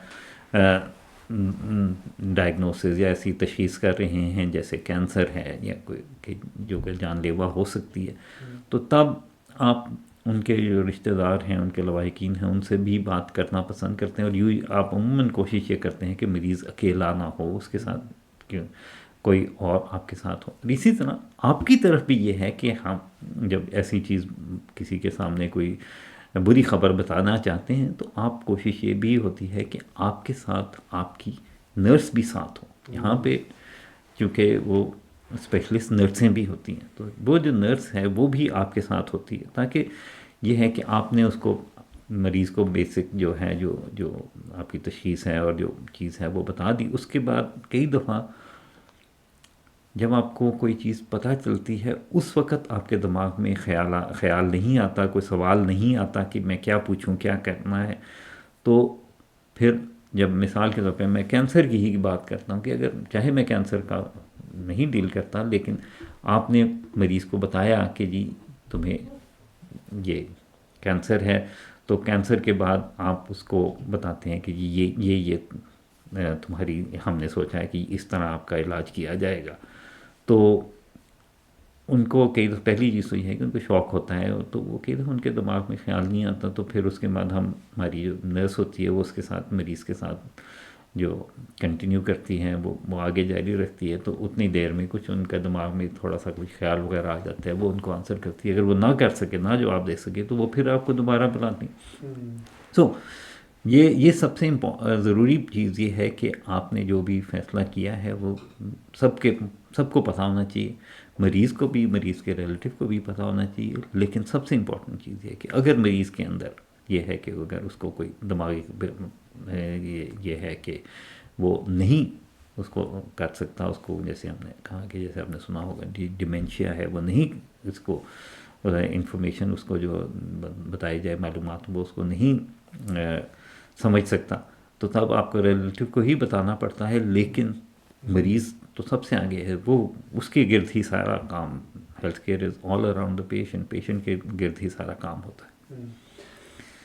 ڈائگنوسس یا ایسی تشخیص کر رہے ہیں جیسے کینسر ہے یا کوئی جو کہ جان لیوا ہو سکتی ہے، تو تب آپ ان کے جو رشتہ دار ہیں، ان کے لواحقین ہیں، ان سے بھی بات کرنا پسند کرتے ہیں، اور یوں آپ عموماً کوشش یہ کرتے ہیں کہ مریض اکیلا نہ ہو، اس کے ساتھ کوئی اور آپ کے ساتھ ہو. اسی طرح آپ کی طرف بھی یہ ہے کہ ہم جب ایسی چیز کسی کے سامنے کوئی بری خبر بتانا چاہتے ہیں تو آپ کوشش یہ بھی ہوتی ہے کہ آپ کے ساتھ آپ کی نرس بھی ساتھ ہو. یہاں پہ چونکہ وہ اسپیشلسٹ نرسیں بھی ہوتی ہیں، تو وہ جو نرس ہے وہ بھی آپ کے ساتھ ہوتی ہے، تاکہ یہ ہے کہ آپ نے اس کو مریض کو بیسک جو ہے جو آپ کی تشخیص ہے اور جو چیز ہے وہ بتا دی. اس کے بعد کئی دفعہ جب آپ کو کوئی چیز پتہ چلتی ہے اس وقت آپ کے دماغ میں خیال نہیں آتا، کوئی سوال نہیں آتا کہ میں کیا پوچھوں، کیا کرنا ہے. تو پھر جب مثال کے طور پہ میں کینسر کی ہی بات کرتا ہوں کہ اگر چاہے میں کینسر کا نہیں ڈیل کرتا، لیکن آپ نے مریض کو بتایا کہ جی تمہیں یہ کینسر ہے، تو کینسر کے بعد آپ اس کو بتاتے ہیں کہ جی یہ تمہاری ہم نے سوچا ہے کہ اس طرح آپ کا علاج کیا جائے گا. تو ان کو کئی دفعہ پہلی چیز تو یہ ہے کہ ان کو شوق ہوتا ہے، تو وہ کئی دفعہ ان کے دماغ میں خیال نہیں آتا. تو پھر اس کے بعد ہماری جو نرس ہوتی ہے وہ اس کے ساتھ مریض کے ساتھ جو کنٹینیو کرتی ہیں وہ آگے جاری رکھتی ہے. تو اتنی دیر میں کچھ ان کا دماغ میں تھوڑا سا کچھ خیال وغیرہ آ جاتا ہے، وہ ان کو آنسر کرتی ہے. اگر وہ نہ کر سکے، نہ جواب دے سکے، تو وہ پھر آپ کو دوبارہ بلاتی. سو یہ سب سے ضروری چیز یہ ہے کہ آپ نے جو بھی فیصلہ کیا ہے وہ سب کو پتہ ہونا چاہیے، مریض کو بھی، مریض کے ریلیٹیو کو بھی پتہ ہونا چاہیے. لیکن سب سے امپورٹنٹ چیز یہ ہے کہ اگر مریض کے اندر یہ ہے کہ اگر اس کو کوئی دماغی یہ ہے کہ وہ نہیں اس کو کر سکتا، اس کو جیسے ہم نے کہا کہ جیسے آپ نے سنا ہوگا ڈیمینشیا ہے، وہ نہیں اس کو انفارمیشن اس کو جو بتائی جائے معلومات وہ اس کو نہیں سمجھ سکتا، تو تب آپ کو ریلیٹیو کو ہی بتانا پڑتا ہے. لیکن مریض تو سب سے آگے ہے، وہ اس کے گرد ہی سارا کام، health care is all around the patient, patient کے گرد ہی سارا کام ہوتا ہے.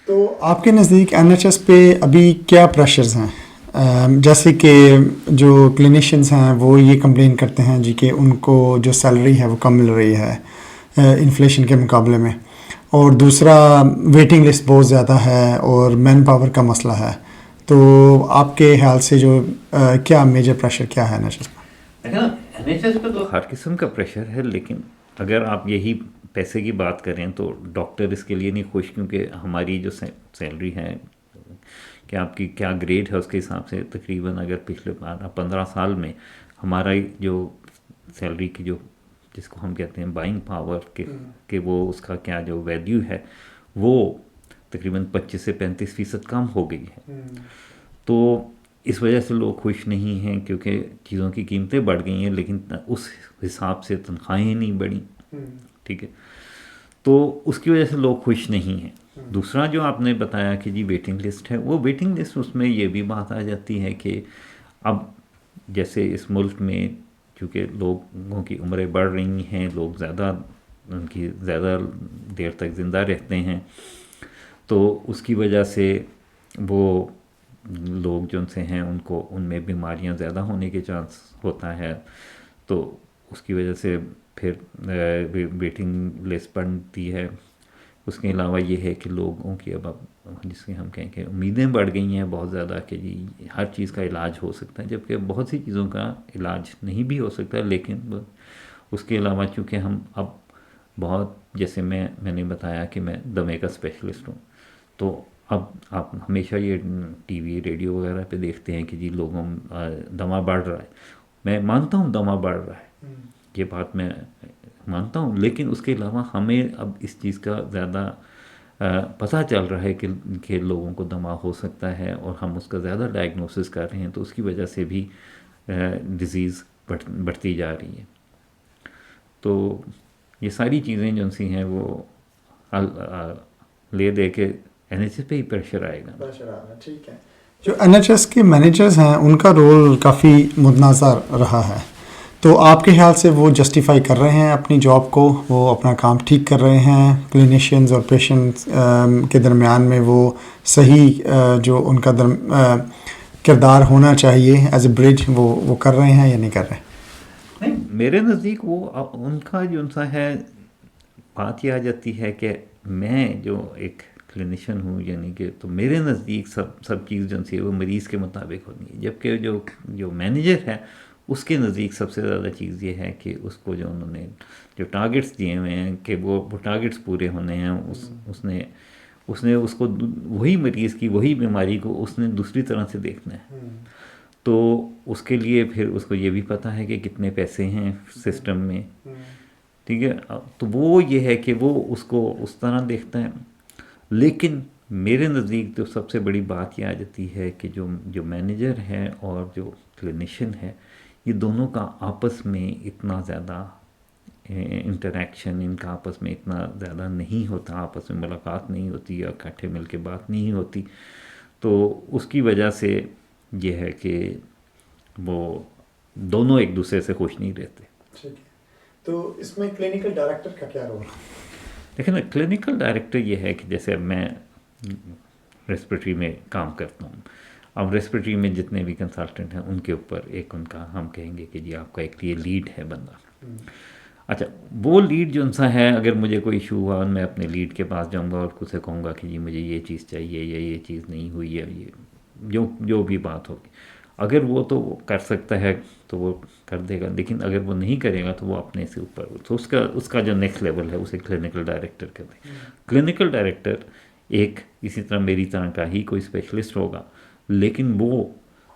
تو آپ کے نزدیک NHS پہ ابھی کیا پریشرز ہیں؟ جیسے کہ جو کلینیشینز ہیں وہ یہ کمپلین کرتے ہیں جی کہ ان کو جو سیلری ہے وہ کم مل رہی ہے انفلیشن کے مقابلے میں، اور دوسرا ویٹنگ لسٹ بہت زیادہ ہے اور مین پاور کا مسئلہ ہے. تو آپ کے خیال سے جو کیا میجر پریشر کیا ہے NHS پر؟ NHS پہ تو ہر قسم کا پریشر ہے، لیکن اگر آپ یہی پیسے کی بات کریں تو ڈاکٹر اس کے لیے نہیں خوش، کیونکہ ہماری جو سیلری ہے کہ آپ کی کیا گریڈ ہے اس کے حساب سے تقریباً اگر پچھلے 15 سال میں ہمارا جو سیلری کی جو جس کو ہم کہتے ہیں بائنگ پاور کہ وہ اس کا کیا جو ویلیو ہے وہ تقریباً 25 سے 35% کم ہو گئی ہے. تو اس وجہ سے لوگ خوش نہیں ہیں، کیونکہ چیزوں کی قیمتیں بڑھ گئی ہیں لیکن اس حساب سے تنخواہیں نہیں بڑھیں. ٹھیک ہے، تو اس کی وجہ سے لوگ خوش نہیں ہیں. دوسرا جو آپ نے بتایا کہ جی ویٹنگ لسٹ ہے، وہ ویٹنگ لسٹ اس میں یہ بھی بات آ جاتی ہے کہ اب جیسے اس ملک میں چونکہ لوگوں کی عمریں بڑھ رہی ہیں، لوگ ان کی زیادہ دیر تک زندہ رہتے ہیں، تو اس کی وجہ سے وہ لوگ جو ان سے ہیں ان میں بیماریاں زیادہ ہونے کے چانس ہوتا ہے. تو اس کی وجہ سے پھر ویٹنگ لسٹ بنتی ہے. اس کے علاوہ یہ ہے کہ لوگوں کی اب جس کے ہم کہیں کہ امیدیں بڑھ گئی ہیں بہت زیادہ کہ جی ہر چیز کا علاج ہو سکتا ہے، جبکہ بہت سی چیزوں کا علاج نہیں بھی ہو سکتا. لیکن اس کے علاوہ چونکہ ہم اب بہت جیسے میں نے بتایا کہ میں دمے کا اسپیشلسٹ ہوں، تو اب آپ ہمیشہ یہ ٹی وی ریڈیو وغیرہ پہ دیکھتے ہیں کہ جی لوگوں دمہ بڑھ رہا ہے. میں مانتا ہوں دمہ بڑھ رہا ہے، یہ بات میں مانتا ہوں، لیکن اس کے علاوہ ہمیں اب اس چیز کا زیادہ پتہ چل رہا ہے کہ لوگوں کو دمہ ہو سکتا ہے، اور ہم اس کا زیادہ ڈائگنوسس کر رہے ہیں، تو اس کی وجہ سے بھی ڈیزیز بڑھتی جا رہی ہے. تو یہ ساری چیزیں جو سی ہیں وہ لے دے کے NHS پہ ہی پریشر آئے گا. ٹھیک ہے. جو NHS کے مینیجرز ہیں ان کا رول کافی متنازع رہا ہے، تو آپ کے خیال سے وہ جسٹیفائی کر رہے ہیں اپنی جاب کو، وہ اپنا کام ٹھیک کر رہے ہیں، کلینیشینز اور پیشنٹس کے درمیان میں وہ صحیح جو ان کا کردار ہونا چاہیے ایز اے برج وہ کر رہے ہیں یا نہیں کر رہے؟ نہیں، میرے نزدیک وہ ان کا جو سا ہے بات یہ آ جاتی ہے کہ میں جو ایک کلینیشین ہوں، یعنی کہ تو میرے نزدیک سب چیز جو سی وہ مریض کے مطابق ہونی ہے، جبکہ جو مینیجر ہے اس کے نزدیک سب سے زیادہ چیز یہ ہے کہ اس کو جو انہوں نے جو ٹارگٹس دیے ہوئے ہیں کہ وہ ٹارگٹس پورے ہونے ہیں، اس نے اس کو وہی مریض کی وہی بیماری کو اس نے دوسری طرح سے دیکھنا ہے. تو اس کے لیے پھر اس کو یہ بھی پتہ ہے کہ کتنے پیسے ہیں سسٹم میں. ٹھیک ہے، تو وہ یہ ہے کہ وہ اس کو اس طرح دیکھتا ہے. لیکن میرے نزدیک تو سب سے بڑی بات یہ آ جاتی ہے کہ جو مینیجر ہے اور جو کلینیشین ہے، یہ دونوں کا آپس میں اتنا زیادہ انٹریکشن، ان کا آپس میں اتنا زیادہ نہیں ہوتا، آپس میں ملاقات نہیں ہوتی یا اکٹھے مل کے بات نہیں ہوتی، تو اس کی وجہ سے یہ ہے کہ وہ دونوں ایک دوسرے سے خوش نہیں رہتے. ٹھیک ہے. تو اس میں کلینکل ڈائریکٹر کا کیا رول ہے؟ لیکن کلینکل ڈائریکٹر یہ ہے کہ جیسے اب میں ریسپریٹری میں کام کرتا ہوں، اب ریسپریٹری میں جتنے بھی کنسلٹنٹ ہیں ان کے اوپر ایک ان کا ہم کہیں گے کہ جی آپ کا ایک یہ لیڈ ہے بندہ. اچھا، وہ لیڈ جو ان سا ہے، اگر مجھے کوئی ایشو ہوا میں اپنے لیڈ کے پاس جاؤں گا اور اسے کہوں گا کہ جی مجھے یہ چیز چاہیے یا یہ چیز نہیں ہوئی ہے، یہ جو بھی بات ہوگی، اگر وہ تو کر سکتا ہے تو وہ کر دے گا، لیکن اگر وہ نہیں کرے گا تو وہ اپنے سے اوپر، تو اس کا جو نیکسٹ لیول ہے اسے کلینکل ڈائریکٹر کہتے ہیں. کلینکل ڈائریکٹر ایک اسی طرح میری طرح کا ہی کوئی اسپیشلسٹ ہوگا، لیکن وہ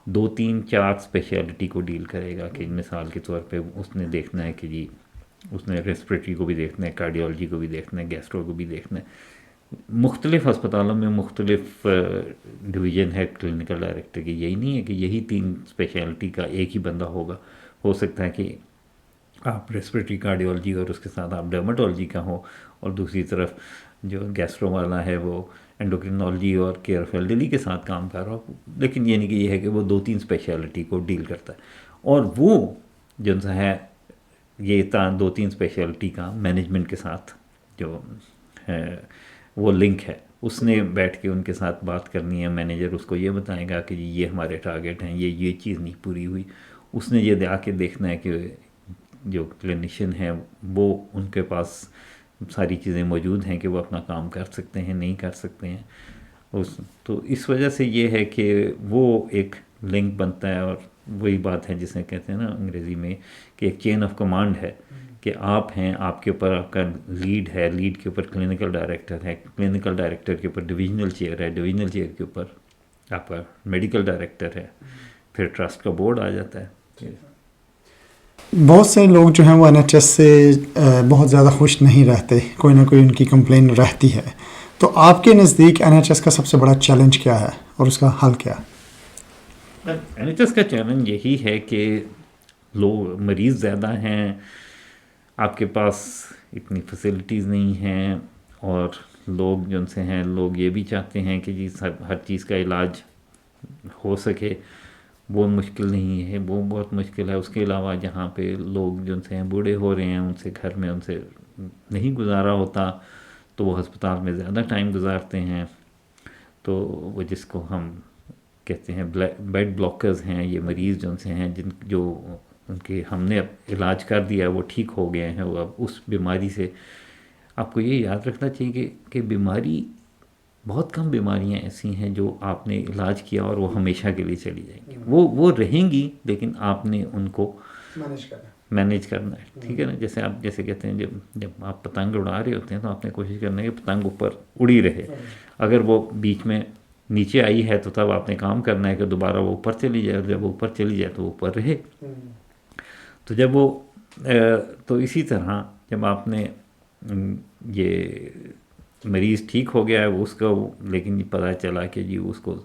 2-3-4 اسپیشلٹی کو ڈیل کرے گا. کہ مثال کے طور پہ اس نے دیکھنا ہے کہ جی اس نے ریسپریٹری کو بھی دیکھنا ہے، کارڈیالوجی کو بھی دیکھنا ہے، گیسٹرو کو بھی دیکھنا ہے. مختلف ہسپتالوں میں مختلف ڈویژن ہے کلینکل ڈائریکٹر کی. یہی نہیں ہے کہ یہی 3 اسپیشلٹی کا ایک ہی بندہ ہوگا. ہو سکتا ہے کہ آپ ریسپریٹری کارڈیالوجی اور اس کے ساتھ آپ ڈرماٹولوجی کا ہو، اور دوسری طرف جو گیسٹرو والا ہے وہ اینڈوکرینالوجی اور کیئر آف ایلڈرلی کے ساتھ کام کر رہا ہو. لیکن یہ نہیں کہ یہ ہے کہ وہ 2-3 اسپیشلٹی کو ڈیل کرتا ہے. اور وہ جو ہے یہ 2-3 اسپیشلٹی کا مینجمنٹ کے ساتھ جو ہے وہ لنک ہے، اس نے بیٹھ کے ان کے ساتھ بات کرنی ہے. مینیجر اس کو یہ بتائے گا کہ جی یہ ہمارے ٹارگیٹ ہیں، یہ چیز نہیں پوری ہوئی. اس نے یہ آ کے دیکھنا ہے کہ جو کلینیشین ہیں وہ ان کے پاس ساری چیزیں موجود ہیں کہ وہ اپنا کام کر سکتے ہیں، نہیں کر سکتے ہیں. تو اس وجہ سے یہ ہے کہ وہ ایک لنک بنتا ہے. اور وہی بات ہے جسے کہتے ہیں نا انگریزی میں کہ ایک چین آف کمانڈ ہے، کہ آپ ہیں، آپ کے اوپر آپ کا لیڈ ہے، لیڈ کے اوپر کلینکل ڈائریکٹر ہے، کلینکل ڈائریکٹر کے اوپر ڈویژنل چیئر ہے، ڈویژنل چیئر کے اوپر آپ کا میڈیکل ڈائریکٹر ہے، پھر ٹرسٹ کا بورڈ آ جاتا ہے. بہت سے لوگ جو ہیں وہ این ایچ ایس سے بہت زیادہ خوش نہیں رہتے، کوئی نہ کوئی ان کی کمپلین رہتی ہے. تو آپ کے نزدیک این ایچ ایس کا سب سے بڑا چیلنج کیا ہے اور اس کا حل کیا ہے؟ این ایچ ایس کا چیلنج یہی ہے کہ لوگ مریض زیادہ ہیں، آپ کے پاس اتنی فیسلٹیز نہیں ہیں، اور لوگ جو ان سے ہیں لوگ یہ بھی چاہتے ہیں کہ جی ہر چیز کا علاج ہو سکے. وہ مشکل نہیں ہے، وہ بہت مشکل ہے. اس کے علاوہ جہاں پہ لوگ جو ان سے ہیں بوڑھے ہو رہے ہیں، ان سے گھر میں ان سے نہیں گزارا ہوتا، تو وہ ہسپتال میں زیادہ ٹائم گزارتے ہیں. تو وہ جس کو ہم کہتے ہیں بیڈ بلاکرز ہیں، یہ مریض جو ان سے ہیں جو ان کے ہم نے اب علاج کر دیا، وہ ٹھیک ہو گئے ہیں، وہ اب اس بیماری سے، آپ کو یہ یاد رکھنا چاہیے کہ بیماری، بہت کم بیماریاں ایسی ہیں جو آپ نے علاج کیا اور وہ ہمیشہ کے لیے چلی جائیں گی. وہ رہیں گی، لیکن آپ نے ان کو مینیج کرنا ہے. ٹھیک ہے نا؟ جیسے آپ جیسے کہتے ہیں جب آپ پتنگ اڑا رہے ہوتے ہیں تو آپ نے کوشش کرنا ہے کہ پتنگ اوپر اڑی رہے. اگر وہ بیچ میں نیچے آئی ہے تو تب آپ نے کام کرنا ہے کہ دوبارہ وہ اوپر چلی جائے، اور جب وہ اوپر چلی جائے تو وہ اوپر رہے. تو جب وہ تو اسی طرح جب آپ نے یہ مریض ٹھیک ہو گیا ہے اس کا، لیکن پتہ چلا کہ جی اس کو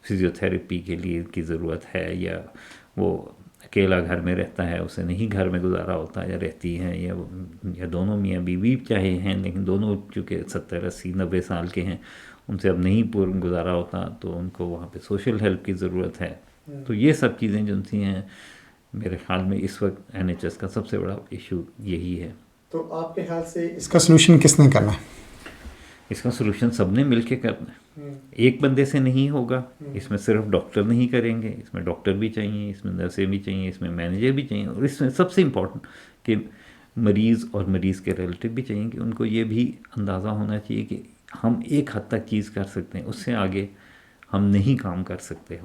فزیو تھراپی کے لیے کی ضرورت ہے، یا وہ اکیلا گھر میں رہتا ہے، اسے نہیں گھر میں گزارا ہوتا، یا رہتی ہیں، یا دونوں میاں بیوی چاہے ہیں لیکن دونوں چونکہ 70 80 90 سال کے ہیں، ان سے اب نہیں گزارا ہوتا، تو ان کو وہاں پہ سوشل ہیلپ کی ضرورت ہے. تو یہ سب چیزیں جو سی ہیں میرے خیال میں اس وقت این ایچ ایس کا سب سے بڑا ایشو یہی ہے. تو آپ کے خیال سے اس کا سلوشن کس نے کرنا ہے؟ اس کا سلوشن سب نے مل کے کرنا ہے، ایک بندے سے نہیں ہوگا. اس میں صرف ڈاکٹر نہیں کریں گے، اس میں ڈاکٹر بھی چاہیے، اس میں نرسیں بھی چاہیے، اس میں مینیجر بھی چاہیے، اور اس میں سب سے امپورٹنٹ کہ مریض اور مریض کے ریلیٹیو بھی چاہیے، کہ ان کو یہ بھی اندازہ ہونا چاہیے کہ ہم ایک حد تک چیز کر سکتے ہیں، اس سے آگے ہم نہیں کام کر سکتے.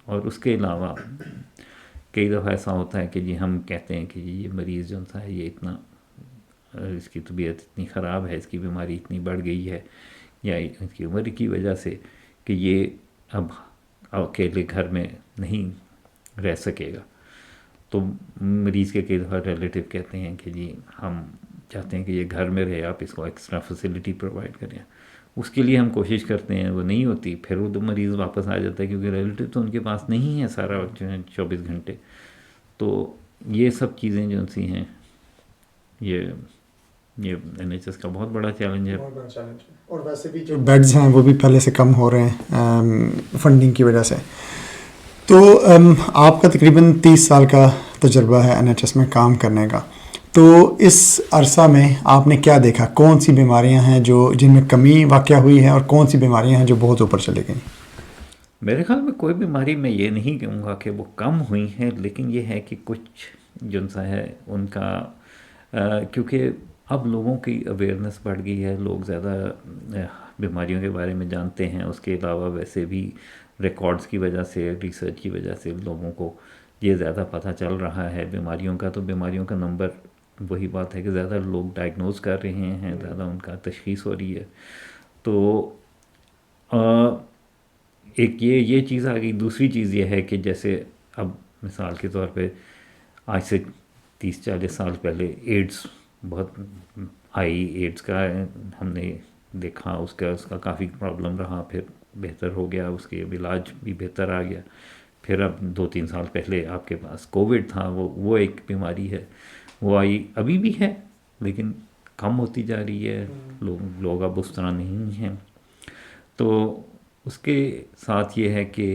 اور اس کے علاوہ کئی دفعہ ایسا ہوتا ہے کہ جی ہم کہتے ہیں کہ جی یہ مریض جو ہے یہ اتنا، اس کی طبیعت اتنی خراب ہے، اس کی بیماری اتنی بڑھ گئی ہے، یا اس کی عمر کی وجہ سے کہ یہ اب اکیلے گھر میں نہیں رہ سکے گا. تو مریض کے کئی دفعہ ریلیٹیو کہتے ہیں کہ جی ہم چاہتے ہیں کہ یہ گھر میں رہے، آپ اس کو ایکسٹرا فیسلٹی پرووائڈ کریں. اس کے لیے ہم کوشش کرتے ہیں، وہ نہیں ہوتی، پھر وہ مریض واپس آ جاتا ہے، کیونکہ ریلیٹیو تو ان کے پاس نہیں ہے سارا وقت جو ہے 24 گھنٹے. تو یہ سب چیزیں جو سی ہیں یہ NHS کا بہت بڑا چیلنج ہے. اور ویسے بھی جو بیڈز ہیں وہ بھی پہلے سے کم ہو رہے ہیں فنڈنگ کی وجہ سے. تو آپ کا تقریباً 30 سال کا تجربہ ہے NHS میں کام کرنے کا. تو اس عرصہ میں آپ نے کیا دیکھا؟ کون سی بیماریاں ہیں جن میں کمی واقع ہوئی ہے اور کون سی بیماریاں ہیں جو بہت اوپر چلے گئیں؟ میرے خیال میں کوئی بیماری میں یہ نہیں کہوں گا کہ وہ کم ہوئی ہیں، لیکن یہ ہے کہ کچھ جن سا ہے ان کا کیونکہ اب لوگوں کی اویئرنیس بڑھ گئی ہے، لوگ زیادہ بیماریوں کے بارے میں جانتے ہیں. اس کے علاوہ ویسے بھی ریکارڈز کی وجہ سے، ریسرچ کی وجہ سے لوگوں کو یہ زیادہ پتہ چل رہا ہے بیماریوں کا. تو بیماریوں کا نمبر وہی بات ہے کہ زیادہ لوگ ڈائگنوز کر رہے ہیں، زیادہ ان کا تشخیص ہو رہی ہے. تو ایک یہ چیز آ گئی. دوسری چیز یہ ہے کہ جیسے اب مثال کے طور پہ آج سے 30-40 سال پہلے ایڈز بہت آئی. ایڈز کا ہم نے دیکھا، اس کا کافی پرابلم رہا، پھر بہتر ہو گیا، اس کے علاج بھی بہتر آ گیا. پھر اب 2-3 سال پہلے آپ کے پاس کووڈ تھا، وہ ایک بیماری ہے، وہ آئی، ابھی بھی ہے لیکن کم ہوتی جا رہی ہے. لوگ اب اس طرح نہیں ہیں. تو اس کے ساتھ یہ ہے کہ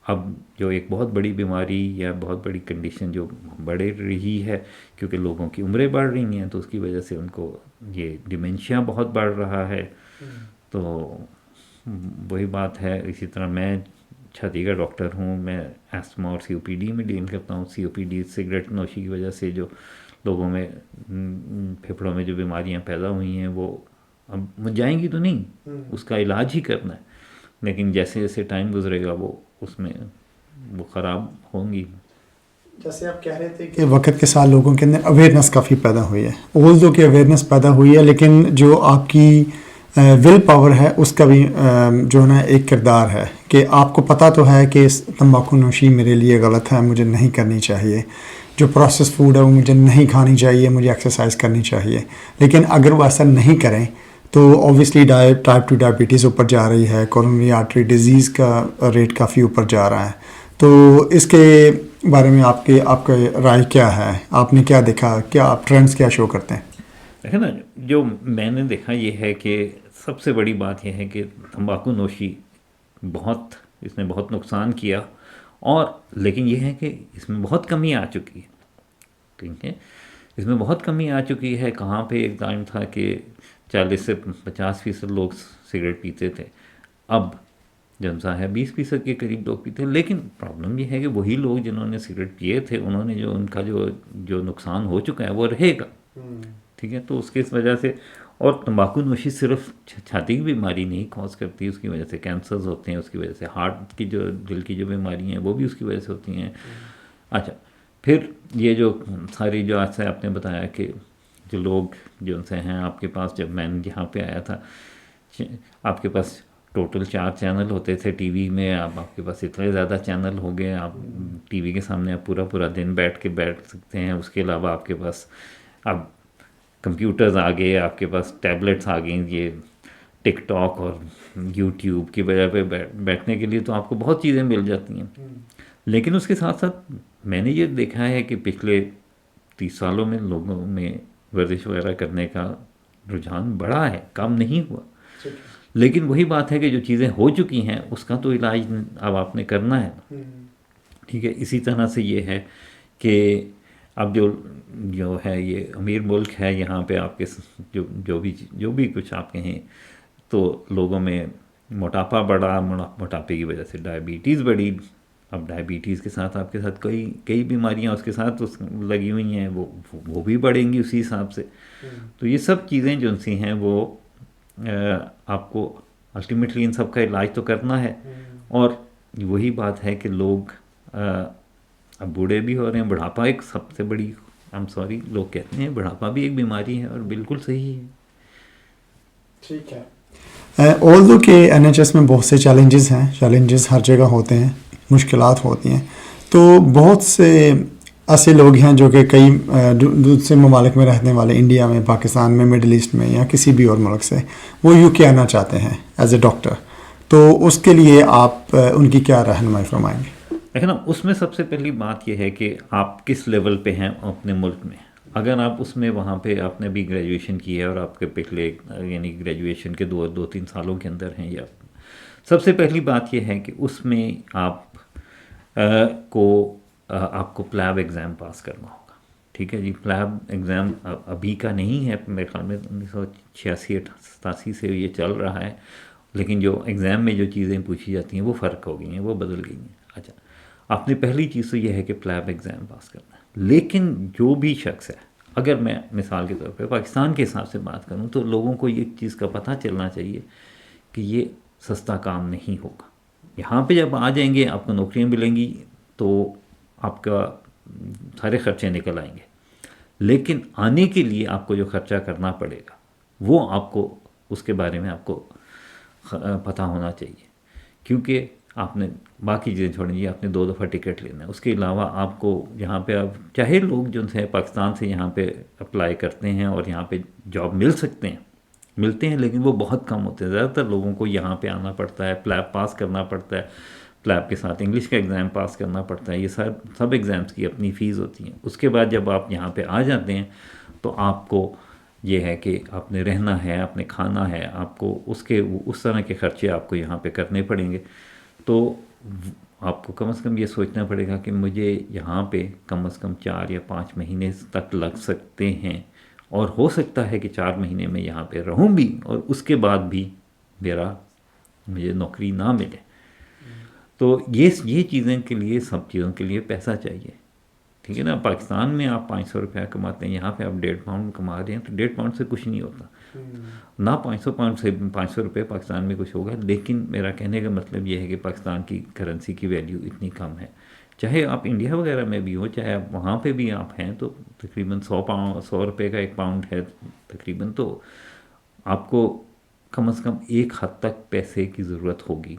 اب جو ایک بہت بڑی بیماری یا بہت بڑی کنڈیشن جو بڑھ رہی ہے، کیونکہ لوگوں کی عمریں بڑھ رہی ہیں تو اس کی وجہ سے ان کو یہ ڈیمنشیا بہت بڑھ رہا ہے. تو وہی بات ہے. اسی طرح میں چھاتی کا ڈاکٹر ہوں، میں ایسما اور COPD میں ڈیل کرتا ہوں. COPD سگریٹ نوشی کی وجہ سے جو لوگوں میں پھیپھڑوں میں جو بیماریاں پیدا ہوئی ہیں وہ اب جائیں گی تو نہیں، اس کا علاج ہی کرنا ہے، لیکن جیسے جیسے ٹائم گزرے گا وہ اس میں وہ خراب ہوں گی. جیسے آپ کہہ رہے تھے کہ وقت کے ساتھ لوگوں کے اندر اویئرنیس کافی پیدا ہوئی ہے. اولدو کہ اویئرنیس پیدا ہوئی ہے، لیکن جو آپ کی ول پاور ہے اس کا بھی جو ہے نا ایک کردار ہے کہ آپ کو پتہ تو ہے کہ تمباکو نوشی میرے لیے غلط ہے، مجھے نہیں کرنی چاہیے. جو پروسیس فوڈ ہے وہ مجھے نہیں کھانی چاہیے، مجھے ایکسرسائز کرنی چاہیے. لیکن اگر وہ ایسا نہیں کریں تو اوبویسلی ٹائپ 2 ڈائبٹیز اوپر جا رہی ہے، کورونری آرٹری ڈیزیز کا ریٹ کافی اوپر جا رہا ہے. تو اس کے بارے میں آپ کا رائے کیا ہے؟ آپ نے کیا دیکھا؟ کیا آپ ٹرینڈز کیا شو کرتے ہیں؟ دیکھیں نا، جو میں نے دیکھا یہ ہے کہ سب سے بڑی بات یہ ہے کہ تمباکو نوشی اس نے بہت نقصان کیا، اور لیکن یہ ہے کہ اس میں بہت کمی آ چکی ہے. ٹھیک ہے، اس میں بہت کمی آ چکی ہے. کہاں پہ ایک ٹائم تھا کہ 40 سے 50% لوگ سگریٹ پیتے تھے، اب جنسا ہے 20% کے قریب لوگ پیتے. لیکن پرابلم یہ ہے کہ وہی لوگ جنہوں نے سگریٹ پیے تھے انہوں نے ان کا جو نقصان ہو چکا ہے وہ رہے گا. ٹھیک ہے، تو اس کی وجہ سے، اور تمباکو نوشی صرف چھاتی کی بیماری نہیں کاز کرتی، اس کی وجہ سے کینسرز ہوتے ہیں، اس کی وجہ سے ہارٹ کی دل کی جو بیماری ہیں وہ بھی اس کی وجہ سے ہوتی ہیں. اچھا، پھر یہ جو ساری جو آج سے آپ نے بتایا کہ جو لوگ جو سے ہیں آپ کے پاس، جب میں یہاں پہ آیا تھا آپ کے پاس ٹوٹل 4 چینل ہوتے تھے ٹی وی میں، اب آپ کے پاس اتنے زیادہ چینل ہو گئے، آپ ٹی وی کے سامنے آپ پورا دن بیٹھ سکتے ہیں. اس کے علاوہ آپ کے پاس اب کمپیوٹرز آ گئے، آپ کے پاس ٹیبلٹس آ گئیں، یہ ٹک ٹاک اور یوٹیوب کی وجہ پہ بیٹھنے کے لیے تو آپ کو بہت چیزیں مل جاتی ہیں. لیکن اس کے ساتھ ساتھ میں نے یہ دیکھا ہے کہ پچھلے 30 سالوں میں لوگوں میں ورزش وغیرہ کرنے کا رجحان بڑھا ہے، کم نہیں ہوا. لیکن وہی بات ہے کہ جو چیزیں ہو چکی ہیں اس کا تو علاج اب آپ نے کرنا ہے. ٹھیک ہے، اسی طرح سے یہ ہے کہ اب جو ہے یہ امیر ملک ہے، یہاں پہ آپ کے جو بھی کچھ آپ کہیں تو لوگوں میں موٹاپا بڑھا، موٹاپے کی وجہ سے ڈائبٹیز بڑھی. اب ڈائبٹیز کے ساتھ آپ کے ساتھ کئی بیماریاں اس کے ساتھ لگی ہوئی ہیں، وہ بھی بڑھیں گی اسی حساب سے. تو یہ سب چیزیں جو سی ہیں وہ آپ کو الٹیمیٹلی ان سب کا علاج تو کرنا ہے. اور وہی بات ہے کہ لوگ اب بوڑھے بھی ہو رہے ہیں. بڑھاپا ایک سب سے بڑی لوگ کہتے ہیں بڑھاپا بھی ایک بیماری ہے، اور بالکل صحیح ہے. ٹھیک ہے. اولدو کہ NHS میں بہت سے چیلنجز ہر جگہ ہوتے ہیں، مشکلات ہوتی ہیں. تو بہت سے ایسے لوگ ہیں جو کہ کئی دوسرے ممالک میں رہنے والے، انڈیا میں، پاکستان میں، مڈل ایسٹ میں یا کسی بھی اور ملک سے، وہ UK آنا چاہتے ہیں ایز اے ڈاکٹر. تو اس کے لیے آپ ان کی کیا رہنمائی فرمائیں گے؟ لیکن نا اس میں سب سے پہلی بات یہ ہے کہ آپ کس لیول پہ ہیں اپنے ملک میں. اگر آپ اس میں وہاں پہ آپ نے بھی گریجویشن کی ہے اور آپ کے پچھلے یعنی گریجویشن کے 2-3 سالوں کے اندر ہیں، یا سب سے پہلی بات یہ ہے کہ اس میں آپ کو پلیب ایگزام پاس کرنا ہوگا. ٹھیک ہے جی، پلیب ایگزام ابھی کا نہیں ہے، میرے خیال میں 1986-87 سے یہ چل رہا ہے، لیکن جو ایگزام میں جو چیزیں پوچھی جاتی ہیں وہ فرق ہو گئی ہیں، وہ بدل گئی ہیں. اچھا، آپ نے پہلی چیز تو یہ ہے کہ پلیب ایگزام پاس کرنا ہے. لیکن جو بھی شخص ہے، اگر میں مثال کے طور پہ پاکستان کے حساب سے بات کروں تو لوگوں کو یہ چیز کا پتہ چلنا چاہیے کہ یہ سستا کام نہیں ہوگا. یہاں پہ جب آ جائیں گے آپ کو نوکریاں ملیں گی تو آپ کا سارے خرچے نکل آئیں گے، لیکن آنے کے لیے آپ کو جو خرچہ کرنا پڑے گا وہ آپ کو اس کے بارے میں آپ کو پتہ ہونا چاہیے. کیونکہ آپ نے باقی چیزیں چھوڑیں گی، آپ نے 2 دفعہ ٹکٹ لینا ہے. اس کے علاوہ آپ کو یہاں پہ آپ چاہے لوگ جو ہیں پاکستان سے یہاں پہ اپلائی کرتے ہیں اور یہاں پہ جاب ملتے ہیں لیکن وہ بہت کم ہوتے ہیں. زیادہ تر لوگوں کو یہاں پہ آنا پڑتا ہے، پلیب پاس کرنا پڑتا ہے، پلیب کے ساتھ انگلش کا ایگزام پاس کرنا پڑتا ہے. یہ سب ایگزامس کی اپنی فیس ہوتی ہیں. اس کے بعد جب آپ یہاں پہ آ جاتے ہیں تو آپ کو یہ ہے کہ آپ نے رہنا ہے، آپ نے کھانا ہے، آپ کو اس طرح کے خرچے آپ کو یہاں پہ کرنے پڑیں گے. تو آپ کو کم از کم یہ سوچنا پڑے گا کہ مجھے یہاں پہ کم از کم 4 یا 5 مہینے تک لگ سکتے ہیں، اور ہو سکتا ہے کہ 4 مہینے میں یہاں پہ رہوں بھی اور اس کے بعد بھی مجھے نوکری نہ ملے. تو یہ چیزیں کے لیے، سب چیزوں کے لیے پیسہ چاہیے. ٹھیک ہے نا. پاکستان میں آپ 500 روپیہ کماتے ہیں، یہاں پہ آپ 1.5 پاؤنڈ کما رہے ہیں تو 1.5 پاؤنڈ سے کچھ نہیں ہوتا. نہ 500 پاؤنڈ سے 500 روپے پاکستان میں کچھ ہوگا. لیکن میرا کہنے کا مطلب یہ ہے کہ پاکستان کی کرنسی کی ویلیو اتنی کم ہے. چاہے آپ انڈیا وغیرہ میں بھی ہو، چاہے آپ وہاں پہ بھی آپ ہیں، تو تقریباً 100 روپے کا 1 پاؤنڈ ہے تقریباً. تو آپ کو کم از کم ایک حد تک پیسے کی ضرورت ہوگی.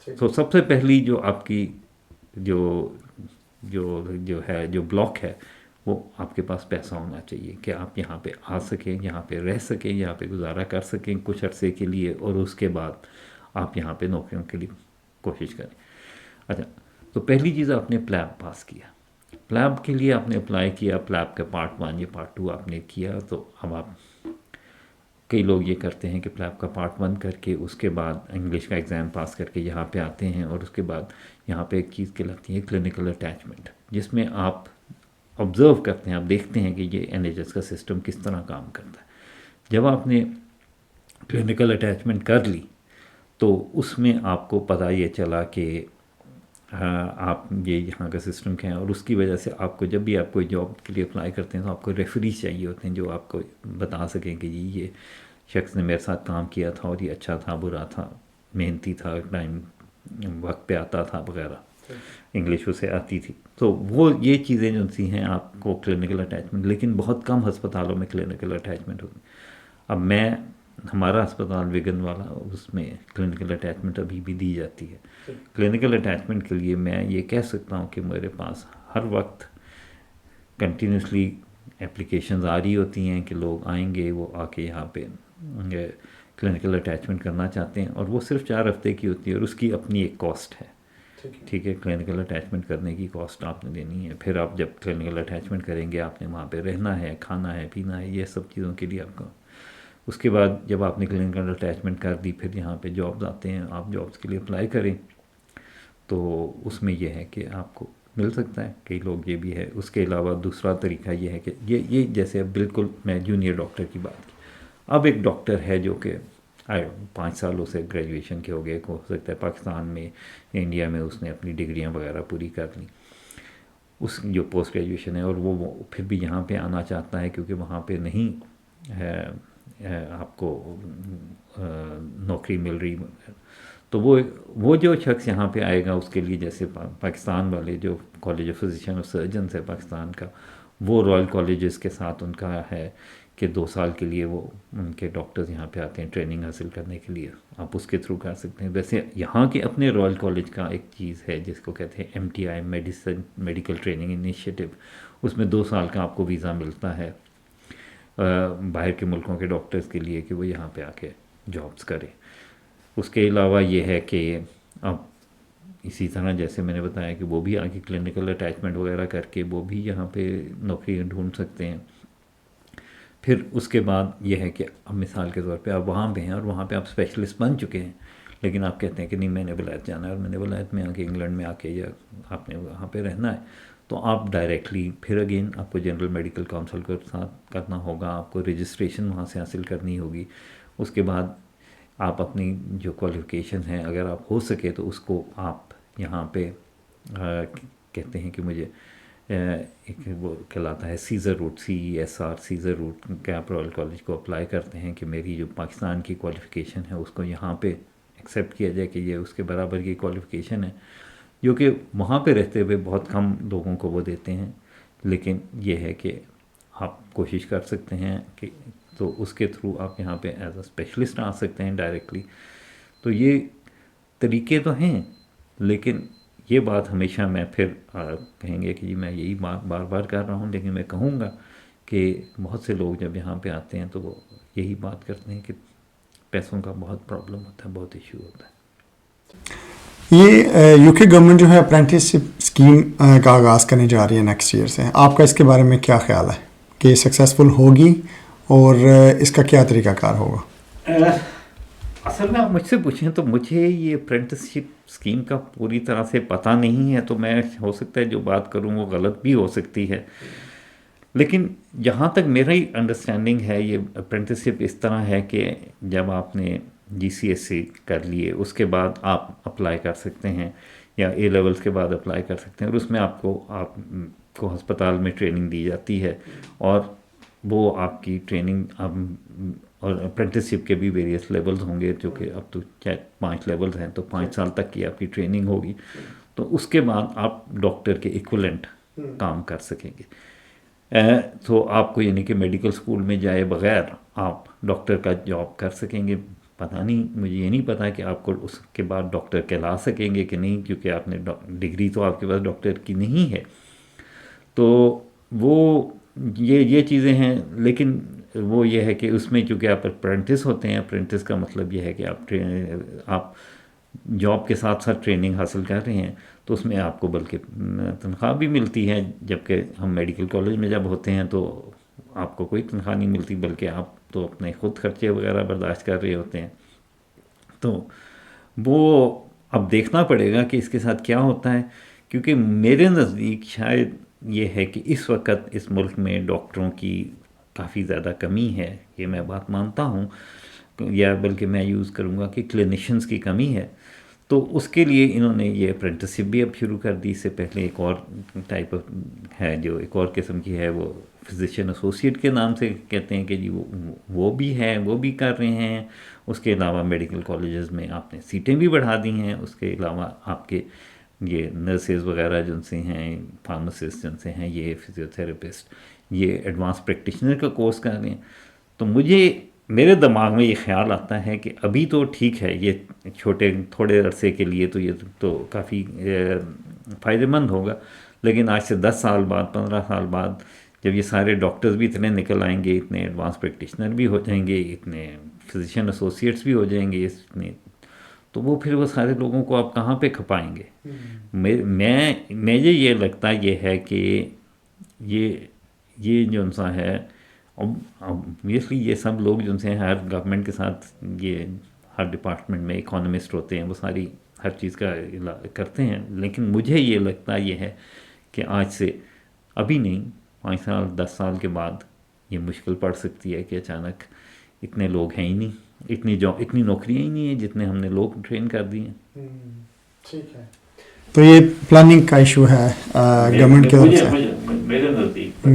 تو سب سے پہلی جو آپ کی جو بلاک ہے وہ آپ کے پاس پیسہ ہونا چاہیے کہ آپ یہاں پہ آ سکیں، یہاں پہ رہ سکیں، یہاں پہ گزارا کر سکیں کچھ عرصے کے لیے، اور اس کے بعد آپ یہاں پہ نوکریوں کے لیے کوشش کریں. اچھا، تو پہلی چیز آپ نے پلیب پاس کیا. پلیب کے لیے آپ نے اپلائی کیا، پلیب کا پارٹ 1 یا پارٹ 2 آپ نے کیا. تو اب کئی لوگ یہ کرتے ہیں کہ پلیب کا پارٹ 1 کر کے اس کے بعد انگلش کا ایگزام پاس کر کے یہاں پہ آتے ہیں، اور اس کے بعد یہاں پہ ایک چیز کہلاتی ہے کلینکل اٹیچمنٹ، جس میں آپ آبزرو کرتے ہیں، آپ دیکھتے ہیں کہ یہ NHS کا سسٹم کس طرح کام کرتا ہے. جب آپ نے کلینکل اٹیچمنٹ کر لی تو اس میں آپ کو پتہ یہ چلا کہ آپ یہاں کا سسٹم کیا ہے، اور اس کی وجہ سے آپ کو جب بھی آپ کوئی جاب کے لیے اپلائی کرتے ہیں تو آپ کو ریفریز چاہیے ہوتے ہیں جو آپ کو بتا سکیں کہ جی یہ شخص نے میرے ساتھ کام کیا تھا اور یہ اچھا تھا، برا تھا، محنتی تھا، ٹائم وقت پہ آتا تھا وغیرہ، انگلش اسے آتی تھی. تو وہ یہ چیزیں جو سی ہیں آپ کو کلینکل اٹیچمنٹ، لیکن بہت کم ہسپتالوں میں کلینکل اٹیچمنٹ ہوتی. اب ہمارا ہسپتال وگن والا، اس میں کلینکل اٹیچمنٹ ابھی بھی دی جاتی ہے. کلینکل اٹیچمنٹ کے لیے میں یہ کہہ سکتا ہوں کہ میرے پاس ہر وقت کنٹینیوسلی اپلیکیشنز آ رہی ہوتی ہیں کہ لوگ آئیں گے، وہ آ کے یہاں پہ کلینکل اٹیچمنٹ کرنا چاہتے ہیں، اور وہ صرف 4 ہفتے کی ہوتی ہے اور اس کی اپنی ایک کاسٹ ہے. ٹھیک ہے، کلینکل اٹیچمنٹ کرنے کی کاسٹ آپ نے دینی ہے. پھر آپ جب کلینکل اٹیچمنٹ کریں گے آپ نے وہاں پہ رہنا ہے، کھانا ہے، پینا ہے، یہ سب چیزوں کے لیے آپ کو. اس کے بعد جب آپ نے کلینکل اٹیچمنٹ کر دی، پھر یہاں پہ جابز آتے ہیں، آپ جابز کے لیے اپلائی کریں تو اس میں یہ ہے کہ آپ کو مل سکتا ہے. کئی لوگ یہ بھی ہے. اس کے علاوہ دوسرا طریقہ یہ ہے کہ یہ جیسے اب بالکل میں جونیئر ڈاکٹر کی بات کی. اب ایک ڈاکٹر ہے جو کہ 5 سالوں سے گریجویشن کے ہو گئے، ہو سکتا ہے پاکستان میں یا انڈیا میں اس نے اپنی ڈگریاں وغیرہ پوری کر لیں، اس جو پوسٹ گریجویشن ہے، اور وہ پھر بھی یہاں پہ آنا چاہتا ہے کیونکہ وہاں پہ نہیں ہے آپ کو نوکری مل رہی. تو وہ جو شخص یہاں پہ آئے گا اس کے لیے، جیسے پاکستان والے جو کالج آف فزیشین اور سرجنس ہے پاکستان کا، وہ رائل کالجز کے ساتھ ان کا ہے کہ 2 سال کے لیے وہ ان کے ڈاکٹرز یہاں پہ آتے ہیں ٹریننگ حاصل کرنے کے لیے. آپ اس کے تھرو کر سکتے ہیں. ویسے یہاں کے اپنے رائل کالج کا ایک چیز ہے جس کو کہتے ہیں MTI میڈیکل ٹریننگ انیشیٹو. اس میں 2 سال کا آپ کو ویزا ملتا ہے باہر کے ملکوں کے ڈاکٹرز کے لیے کہ وہ یہاں پہ آ کے جابس کریں. اس کے علاوہ یہ ہے کہ اب اسی طرح جیسے میں نے بتایا کہ وہ بھی آگے کلینکل اٹیچمنٹ وغیرہ کر کے وہ بھی یہاں پہ نوکری ڈھونڈ سکتے ہیں. پھر اس کے بعد یہ ہے کہ اب مثال کے طور پہ آپ وہاں پہ ہیں اور وہاں پہ آپ اسپیشلسٹ بن چکے ہیں، لیکن آپ کہتے ہیں کہ نہیں میں نے ولایت جانا ہے اور میں نے ولایت میں آ کے انگلینڈ میں آ کے یا آپ نے وہاں پہ رہنا ہے، تو آپ ڈائریکٹلی پھر اگین آپ کو جنرل میڈیکل کونسل کے ساتھ کرنا ہوگا، آپ کو رجسٹریشن وہاں سے حاصل کرنی ہوگی. اس کے بعد آپ اپنی جو کوالیفیکیشن ہیں اگر آپ ہو سکے تو اس کو آپ یہاں پہ کہتے ہیں کہ مجھے ایک وہ کہلاتا ہے CESR route, CESR CESR route کہ آپ رائل کالج کو اپلائی کرتے ہیں کہ میری جو پاکستان کی کوالیفیکیشن ہے اس کو یہاں پہ ایکسیپٹ کیا جائے کہ یہ اس کے برابر کی کوالیفیکیشن ہے، جو کہ وہاں پہ رہتے ہوئے بہت کم لوگوں کو وہ دیتے ہیں. لیکن یہ ہے کہ آپ کوشش کر سکتے ہیں کہ تو اس کے تھرو آپ یہاں پہ ایز اے اسپیشلسٹ آ سکتے ہیں ڈائریکٹلی. تو یہ طریقے تو ہیں، لیکن یہ بات ہمیشہ میں پھر کہیں گے کہ جی میں یہی بات بار بار کر رہا ہوں، لیکن میں کہوں گا کہ بہت سے لوگ جب یہاں پہ آتے ہیں تو وہ یہی بات کرتے ہیں کہ پیسوں کا بہت پرابلم ہوتا ہے، بہت ایشو ہوتا ہے. یہ یو کے گورنمنٹ جو ہے اپرینٹسشپ اسکیم کا آغاز کرنے جا رہی ہے نیکسٹ ایئر سے، آپ کا اس کے بارے میں کیا خیال ہے کہ سکسیزفل ہوگی اور اس کا کیا طریقہ کار ہوگا؟ اصل میں آپ مجھ سے پوچھیں تو مجھے یہ اپرینٹسشپ اسکیم کا پوری طرح سے پتہ نہیں ہے، تو میں ہو سکتا ہے جو بات کروں وہ غلط بھی ہو سکتی ہے. لیکن جہاں تک میری انڈرسٹینڈنگ ہے یہ اپرینٹسشپ اس طرح ہے کہ جب آپ نے GCSE کر لیے اس کے بعد آپ اپلائی کر سکتے ہیں، یا A لیولس کے بعد اپلائی کر سکتے ہیں، اور اس میں آپ کو ہسپتال میں ٹریننگ دی جاتی ہے، اور وہ آپ کی ٹریننگ اور اپرینٹسشپ کے بھی ویریس لیولز ہوں گے، جو کہ اب تو 5 لیولز ہیں، تو 5 سال تک کی آپ کی ٹریننگ ہوگی. تو اس کے بعد آپ ڈاکٹر کے ایکولنٹ کام کر سکیں گے. تو آپ کو یعنی کہ میڈیکل اسکول میں جائے بغیر آپ ڈاکٹر کا جاب کر سکیں گے. پتہ نہیں، مجھے یہ نہیں پتا کہ آپ کو اس کے بعد ڈاکٹر کہلا سکیں گے کہ نہیں، کیونکہ آپ نے ڈگری تو آپ کے پاس ڈاکٹر کی نہیں ہے. تو وہ یہ چیزیں ہیں. لیکن وہ یہ ہے کہ اس میں چونکہ آپ اپرینٹس ہوتے ہیں، اپرینٹس کا مطلب یہ ہے کہ آپ جاب کے ساتھ ساتھ ٹریننگ حاصل کر رہے ہیں، تو اس میں آپ کو بلکہ تنخواہ بھی ملتی ہے. جبکہ ہم میڈیکل کالج میں جب ہوتے ہیں تو آپ کو کوئی تنخواہ نہیں ملتی، بلکہ آپ تو اپنے خود خرچے وغیرہ برداشت کر رہے ہوتے ہیں. تو وہ اب دیکھنا پڑے گا کہ اس کے ساتھ کیا ہوتا ہے، کیونکہ میرے نزدیک شاید یہ ہے کہ اس وقت اس ملک میں ڈاکٹروں کی کافی زیادہ کمی ہے، یہ میں بات مانتا ہوں، یا بلکہ میں یوز کروں گا کہ کلینیشنز کی کمی ہے. تو اس کے لیے انہوں نے یہ اپرینٹسشپ بھی اب شروع کر دی. اس سے پہلے ایک اور ٹائپ ہے، جو ایک اور قسم کی ہے، وہ فزیشین ایسوسیٹ کے نام سے کہتے ہیں کہ جی وہ بھی ہے، وہ بھی کر رہے ہیں. اس کے علاوہ میڈیکل کالجز میں آپ نے سیٹیں بھی بڑھا دی ہیں. اس کے علاوہ آپ کے یہ نرسز وغیرہ جن سے ہیں، فارماسسٹ جن سے ہیں، یہ فزیو تھراپسٹ، یہ ایڈوانس پریکٹیشنر کا کورس کر رہے ہیں. تو میرے دماغ میں یہ خیال آتا ہے کہ ابھی تو ٹھیک ہے، یہ تھوڑے عرصے کے لیے تو یہ تو کافی فائدہ مند ہوگا. لیکن آج سے 10 سال بعد، 15 سال بعد، جب یہ سارے ڈاکٹرز بھی اتنے نکل آئیں گے، اتنے ایڈوانس پریکٹیشنر بھی ہو جائیں گے، اتنے فزیشین ایسوسیٹس بھی ہو جائیں گے، اتنے، تو پھر وہ سارے لوگوں کو آپ کہاں پہ کھپائیں گے؟ مجھے یہ لگتا یہ ہے کہ یہ جو سا ہے، obviously یہ سب لوگ جن سے ہر گورنمنٹ کے ساتھ، یہ ہر ڈپارٹمنٹ میں اکانومسٹ ہوتے ہیں، وہ ساری ہر چیز کا کرتے ہیں. لیکن مجھے یہ لگتا یہ ہے کہ آج سے ابھی نہیں، 5 سال 10 سال کے بعد یہ مشکل پڑ سکتی ہے کہ اچانک اتنے لوگ ہیں ہی نہیں، اتنی نوکریاں ہی نہیں ہیں جتنے ہم نے لوگ ٹرین کر دی ہیں. ٹھیک ہے، تو یہ پلاننگ کا ایشو ہے گورنمنٹ کی طرف سے. میرے نزدیک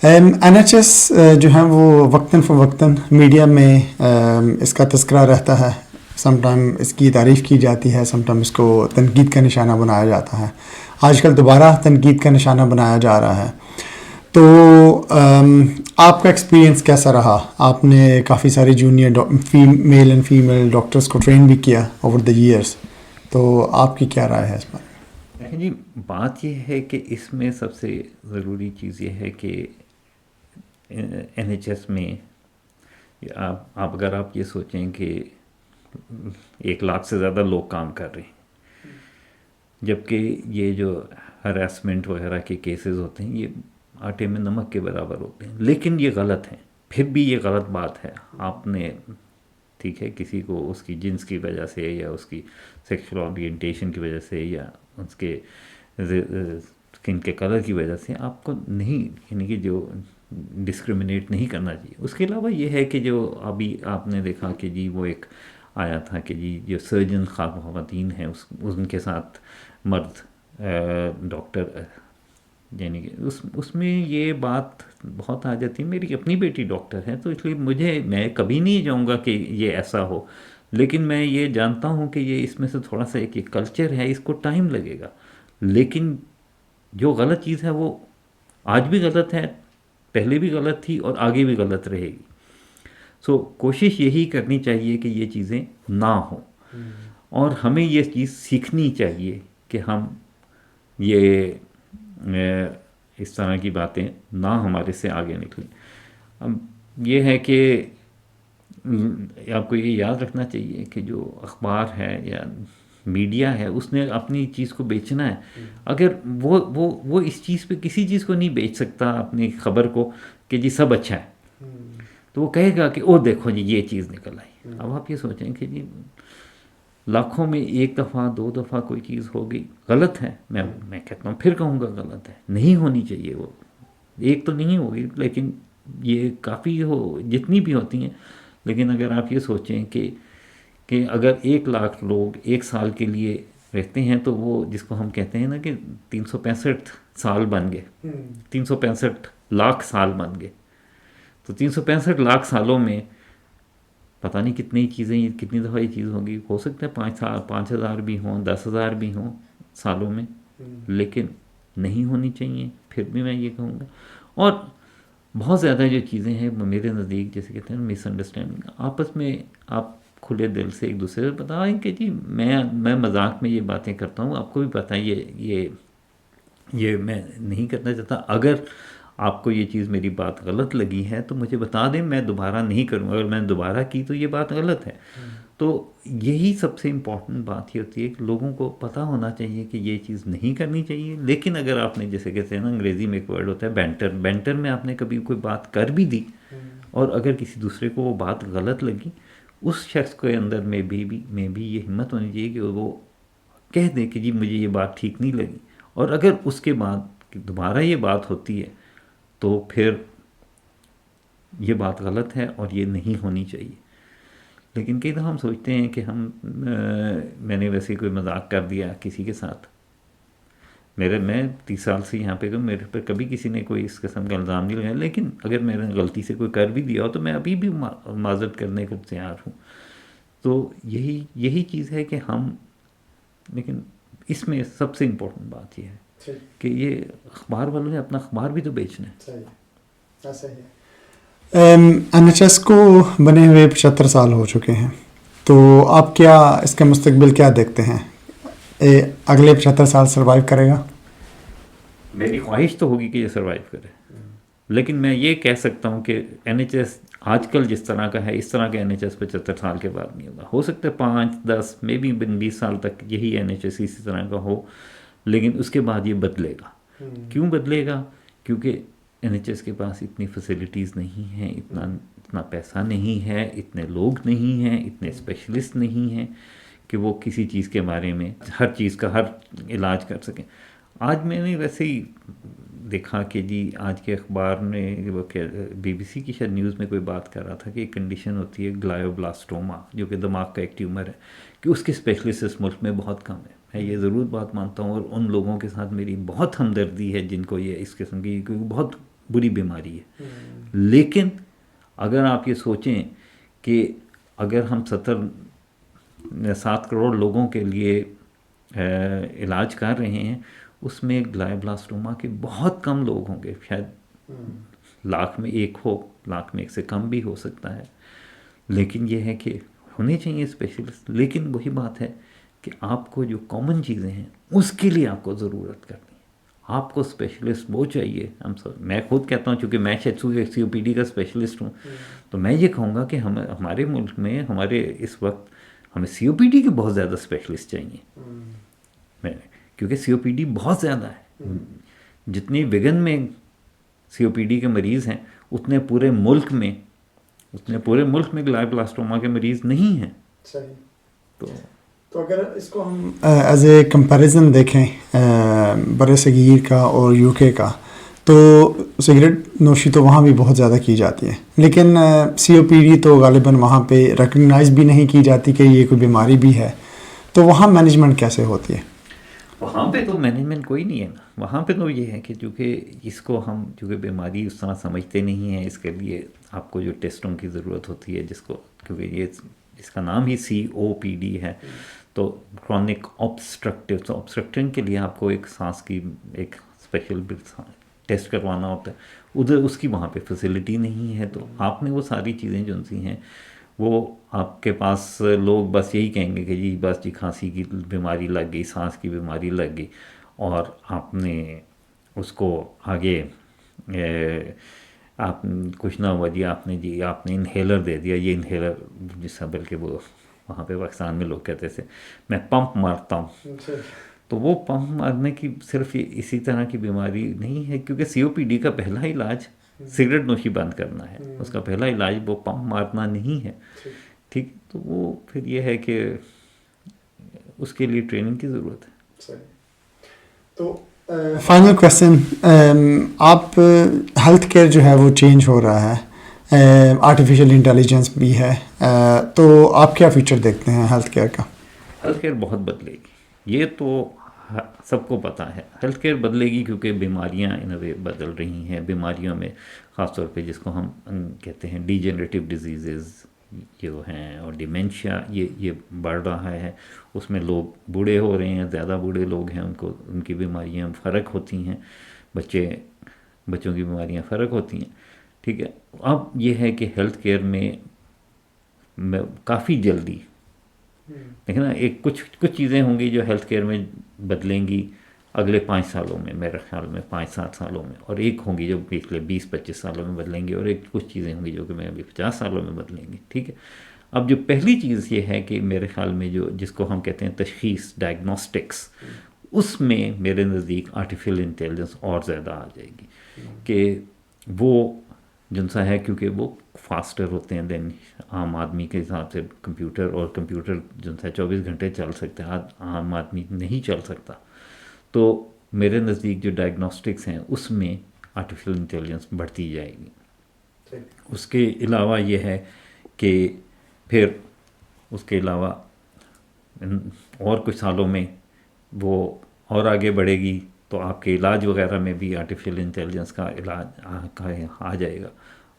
این ایچ ایس جو ہیں وہ وقتاً فوقتاً میڈیا میں اس کا تذکرہ رہتا ہے. سم ٹائم اس کی تعریف کی جاتی ہے، سم ٹائم اس کو تنقید کا نشانہ بنایا جاتا ہے. آج کل دوبارہ تنقید کا نشانہ بنایا جا رہا ہے. تو آپ کا ایکسپیرینس کیسا رہا؟ آپ نے کافی سارے junior male and female doctors کو ٹرین بھی کیا اوور دا ایئرس، تو آپ کی کیا رائے ہے اس بارے میں؟ جی، بات یہ ہے کہ اس میں سب سے ضروری چیز یہ ہے کہ این ایچ ایس میں اگر آپ یہ سوچیں کہ 1 لاکھ سے زیادہ لوگ کام کر رہے ہیں، جبکہ یہ جو ہراسمنٹ وغیرہ کے کیسز ہوتے ہیں یہ آٹے میں نمک کے برابر ہوتے ہیں، لیکن یہ غلط ہیں، پھر بھی یہ غلط بات ہے. آپ نے ٹھیک ہے کسی کو اس کی جنس کی وجہ سے یا اس کی سیکشل اورینٹیشن کی وجہ سے یا اس کے اسکن کے کلر کی وجہ سے آپ کو نہیں، یعنی کہ جو ڈسکرمنیٹ نہیں کرنا چاہیے. اس کے علاوہ یہ ہے کہ جو ابھی آپ نے دیکھا کہ جی وہ ایک آیا تھا کہ جی جو سرجن خواتین ہیں ان کے ساتھ مرد ڈاکٹر، یعنی کہ اس میں یہ بات بہت آ جاتی ہے. میری اپنی بیٹی ڈاکٹر ہے تو اس لیے میں کبھی نہیں چاہوں گا کہ یہ ایسا ہو، لیکن میں یہ جانتا ہوں کہ یہ اس میں سے تھوڑا سا ایک کلچر ہے، اس کو ٹائم لگے گا، لیکن جو غلط چیز ہے وہ آج بھی غلط ہے، پہلے بھی غلط تھی اور آگے بھی غلط رہے گی. کوشش یہی کرنی چاہیے کہ یہ چیزیں نہ ہوں، اور ہمیں یہ چیز سیکھنی چاہیے کہ ہم یہ اس طرح کی باتیں نہ ہمارے سے آگے نکلیں. اب یہ ہے کہ آپ کو یہ یاد رکھنا چاہیے کہ جو اخبار ہے یا میڈیا ہے اس نے اپنی چیز کو بیچنا ہے. اگر وہ اس چیز پہ کسی چیز کو نہیں بیچ سکتا اپنی خبر کو کہ جی سب اچھا ہے، تو وہ کہے گا کہ او دیکھو جی یہ چیز نکل آئی. اب آپ یہ سوچیں کہ جی لاکھوں میں ایک دفعہ دو دفعہ کوئی چیز ہوگی غلط ہے، میں کہتا ہوں پھر کہوں گا غلط ہے، نہیں ہونی چاہیے. وہ ایک تو نہیں ہوگی لیکن یہ کافی جتنی بھی ہوتی ہیں. لیکن اگر آپ یہ سوچیں کہ اگر 1,00,000 لوگ ایک سال کے لیے رہتے ہیں تو وہ جس کو ہم کہتے ہیں نا کہ 365 سال بن گئے، 365 لاکھ سال بن گئے. تو 365 لاکھ سالوں میں پتہ نہیں کتنی چیزیں، کتنی دفعہ یہ چیز ہوگی. ہو سکتا ہے 5,000 بھی ہوں، 10,000 بھی ہوں سالوں میں، لیکن نہیں ہونی چاہیے. پھر بھی میں یہ کہوں گا. اور بہت زیادہ جو چیزیں ہیں میرے نزدیک جیسے کہتے ہیں مس انڈرسٹینڈنگ، آپس میں آپ کھلے دل سے ایک دوسرے سے بتائیں کہ جی میں مذاق میں یہ باتیں کرتا ہوں، آپ کو بھی پتہ ہے یہ میں نہیں کرنا چاہتا. اگر آپ کو یہ چیز میری بات غلط لگی ہے تو مجھے بتا دیں، میں دوبارہ نہیں کروں. اگر میں دوبارہ کی تو یہ بات غلط ہے. تو یہی سب سے امپورٹنٹ بات یہ ہوتی ہے کہ لوگوں کو پتہ ہونا چاہیے کہ یہ چیز نہیں کرنی چاہیے. لیکن اگر آپ نے جیسے کہتے ہیں نا انگریزی میں ایک ورڈ ہوتا ہے بینٹر میں آپ نے کبھی کوئی بات کر بھی دی اور اگر کسی دوسرے کو وہ بات غلط لگی، اس شخص کے اندر میں بھی یہ ہمت ہونی چاہیے کہ وہ کہہ دے کہ جی مجھے یہ بات ٹھیک نہیں لگی. اور اگر اس کے بعد دوبارہ یہ بات ہوتی ہے تو پھر یہ بات غلط ہے اور یہ نہیں ہونی چاہیے. لیکن کئی دفعہ ہم سوچتے ہیں کہ میں نے ویسے کوئی مذاق کر دیا کسی کے ساتھ. میں 30 سال سے یہاں پہ میرے پر کبھی کسی نے کوئی اس قسم کا الزام نہیں لگایا، لیکن اگر میں نے غلطی سے کوئی کر بھی دیا ہو تو میں ابھی بھی معذرت کرنے کو تیار ہوں. تو یہی چیز ہے کہ لیکن اس میں سب سے امپورٹنٹ بات یہ ہے کہ یہ اخبار والوں نے اپنا اخبار بھی تو بیچنا ہے. این ایچ ایس کو بنے ہوئے 75 سال ہو چکے ہیں، تو آپ کیا اس کا مستقبل کیا دیکھتے ہیں؟ اگلے 75 سال سروائیو کرے گا؟ میری خواہش تو ہوگی کہ یہ سروائیو کرے، لیکن میں یہ کہہ سکتا ہوں کہ این ایچ ایس آج کل جس طرح کا ہے اس طرح کا این ایچ ایس 75 سال کے بعد نہیں ہوگا. ہو سکتا ہے 5, 10 میں بھی 20 سال تک یہی این ایچ ایس اسی طرح کا ہو، لیکن اس کے بعد یہ بدلے گا. کیوں بدلے گا؟ کیونکہ این ایچ ایس کے پاس اتنی فیسلٹیز نہیں ہیں، اتنا پیسہ نہیں ہے، اتنے لوگ نہیں ہیں، اتنے اسپیشلسٹ نہیں ہیں کہ وہ کسی چیز کے بارے میں ہر چیز کا ہر علاج کر سکیں. آج میں نے ویسے ہی دیکھا کہ جی آج کے اخبار میں BBC کی شاید نیوز میں کوئی بات کر رہا تھا کہ ایک کنڈیشن ہوتی ہے گلائیوبلاسٹوما، جو کہ دماغ کا ایک ٹیومر ہے، کہ اس کے اسپیشلسٹ اس ملک میں بہت کم ہے. میں یہ ضرور بات مانتا ہوں اور ان لوگوں کے ساتھ میری بہت ہمدردی ہے جن کو یہ اس قسم کی بہت بری بیماری ہے. لیکن اگر آپ یہ سوچیں کہ اگر ہم 7 کروڑ لوگوں کے لیے علاج کر رہے ہیں، اس میں گلائیوبلاسٹوما کے بہت کم لوگ ہوں گے، شاید 1,00,000 میں 1 ہو، 1,00,000 میں 1 سے کم بھی ہو سکتا ہے. لیکن یہ ہے کہ ہونے چاہیے اسپیشلسٹ. لیکن وہی بات ہے کہ آپ کو جو کامن چیزیں ہیں اس کے لیے آپ کو ضرورت کرنی ہے. آپ کو اسپیشلسٹ وہ چاہیے. میں خود کہتا ہوں چونکہ میں COPD کا اسپیشلسٹ ہوں، تو میں یہ کہوں گا کہ ہمارے ملک میں ہمارے اس وقت ہمیں COPD کے بہت زیادہ اسپیشلسٹ چاہیے. کیونکہ سی او پی ڈی بہت زیادہ ہے. جتنی وگن میں سی او پی ڈی کے مریض ہیں اتنے پورے ملک میں گلائوبلاسٹوما کے مریض نہیں ہیں. تو اگر اس کو ہم ایز اے کمپیریزن دیکھیں بر صغیر کا اور یو کے کا، تو سگریٹ نوشی تو وہاں بھی بہت زیادہ کی جاتی ہے، لیکن سی او پی ڈی تو غالباً وہاں پہ ریکگنائز بھی نہیں کی جاتی کہ یہ کوئی بیماری بھی ہے. تو وہاں مینجمنٹ کیسے ہوتی ہے؟ وہاں پہ تو مینجمنٹ کوئی نہیں ہے نا. وہاں پہ تو یہ ہے کہ چونکہ اس کو ہم چونکہ بیماری اس طرح سمجھتے نہیں ہیں، اس کے لیے آپ کو جو ٹیسٹوں کی ضرورت ہوتی ہے، جس کو کیونکہ یہ اس کا نام ہی سی او پی ڈی ہے، تو کرونک آبسٹرکٹیو، تو آبسٹرکشن کے لیے آپ کو ایک سانس کی ایک اسپیشل ٹیسٹ کروانا ہوتا ہے. ادھر اس کی وہاں پہ فیسلٹی نہیں ہے، تو آپ نے وہ ساری چیزیں جو سی ہیں وہ آپ کے پاس لوگ بس یہی کہیں گے کہ جی کھانسی کی بیماری لگ گئی، سانس کی بیماری لگ گئی، اور آپ نے اس کو آگے آپ کچھ نہ ہوا آپ نے انہیلر دے دیا. یہ انہیلر جس سے بلکہ وہ وہاں پہ پاکستان میں لوگ کہتے تھے میں پمپ مارتا ہوں، تو وہ پمپ مارنے کی صرف اسی طرح کی بیماری نہیں ہے، کیونکہ سی او پی ڈی کا پہلا علاج سگریٹ نوشی بند کرنا ہے. اس کا پہلا علاج وہ پمپ مارنا نہیں ہے. ٹھیک، تو وہ پھر یہ ہے کہ اس کے لیے ٹریننگ کی ضرورت ہے. تو فائنل کویسچن، آپ ہیلتھ کیئر جو ہے وہ چینج ہو رہا ہے، آرٹیفیشیل انٹیلیجنس بھی ہے، تو آپ کیا فیچر دیکھتے ہیں ہیلتھ کیئر کا؟ ہیلتھ کیئر بہت بدلے گی، یہ تو سب کو پتہ ہے. ہیلتھ کیئر بدلے گی کیونکہ بیماریاں ان وے بدل رہی ہیں. بیماریوں میں خاص طور پہ جس کو ہم کہتے ہیں ڈی جنریٹیو ڈیزیزز جو ہیں اور ڈیمینشیا، یہ بڑھ رہا ہے. اس میں لوگ بوڑھے ہو رہے ہیں، زیادہ بوڑھے لوگ ہیں، ان کی بیماریاں فرق ہوتی ہیں، بچوں کی بیماریاں فرق ہوتی ہیں. ٹھیک ہے، اب یہ ہے کہ ہیلتھ کیئر میں کافی جلدی دیکھیں نا، ایک کچھ چیزیں ہوں گی جو ہیلتھ کیئر میں بدلیں گی اگلے 5 سالوں میں، میرے خیال میں 5-7 سالوں میں، اور ایک ہوں گی جو پچھلے 20-25 سالوں میں بدلیں گی، اور ایک کچھ چیزیں ہوں گی جو کہ میں ابھی 50 سالوں میں بدلیں گی. ٹھیک ہے، اب جو پہلی چیز یہ ہے کہ میرے خیال میں جس کو ہم کہتے ہیں تشخیص، ڈائگنوسٹکس، اس میں میرے نزدیک آرٹیفیشیل انٹیلیجنس اور زیادہ آ جائے گی کہ وہ جن سا ہے، کیونکہ وہ فاسٹر ہوتے ہیں دین عام آدمی کے حساب سے کمپیوٹر، اور کمپیوٹر جن سا 24 گھنٹے چل سکتے ہیں، عام آدمی نہیں چل سکتا. تو میرے نزدیک جو ڈائگنوسٹکس ہیں اس میں آرٹیفیشیل انٹیلیجنس بڑھتی جائے گی. اس کے علاوہ یہ ہے کہ پھر اس کے علاوہ اور کچھ سالوں میں وہ اور آگے بڑھے گی، تو آپ کے علاج وغیرہ میں بھی آرٹیفیشیل انٹیلیجنس کا علاج آ جائے گا.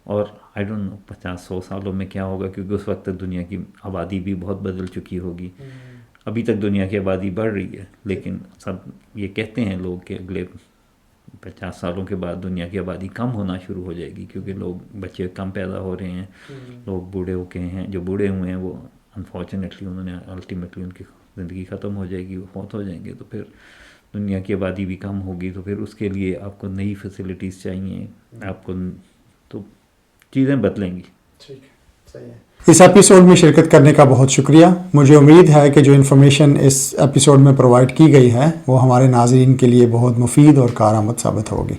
اور آئی ڈونٹ نو 50-100 سالوں میں کیا ہوگا، کیونکہ اس وقت تک دنیا کی آبادی بھی بہت بدل چکی ہوگی. ابھی تک دنیا کی آبادی بڑھ رہی ہے، لیکن سب یہ کہتے ہیں لوگ کہ اگلے 50 سالوں کے بعد دنیا کی آبادی کم ہونا شروع ہو جائے گی، کیونکہ بچے کم پیدا ہو رہے ہیں، لوگ بوڑھے ہو گئے ہیں. جو بوڑھے ہوئے ہیں وہ انفارچونیٹلی الٹیمیٹلی ان کی زندگی ختم ہو جائے گی، وہ فوت ہو جائیں گے. تو پھر دنیا کی آبادی بھی کم ہوگی، تو پھر اس کے لیے آپ کو نئی فیسلٹیز چاہیے، آپ کو، تو چیزیں بدلیں گی. ٹھیک ہے، صحیح ہے. اس ایپیسوڈ میں شرکت کرنے کا بہت شکریہ. مجھے امید ہے کہ جو انفارمیشن اس ایپیسوڈ میں پرووائڈ کی گئی ہے وہ ہمارے ناظرین کے لیے بہت مفید اور کارآمد ثابت ہوگی.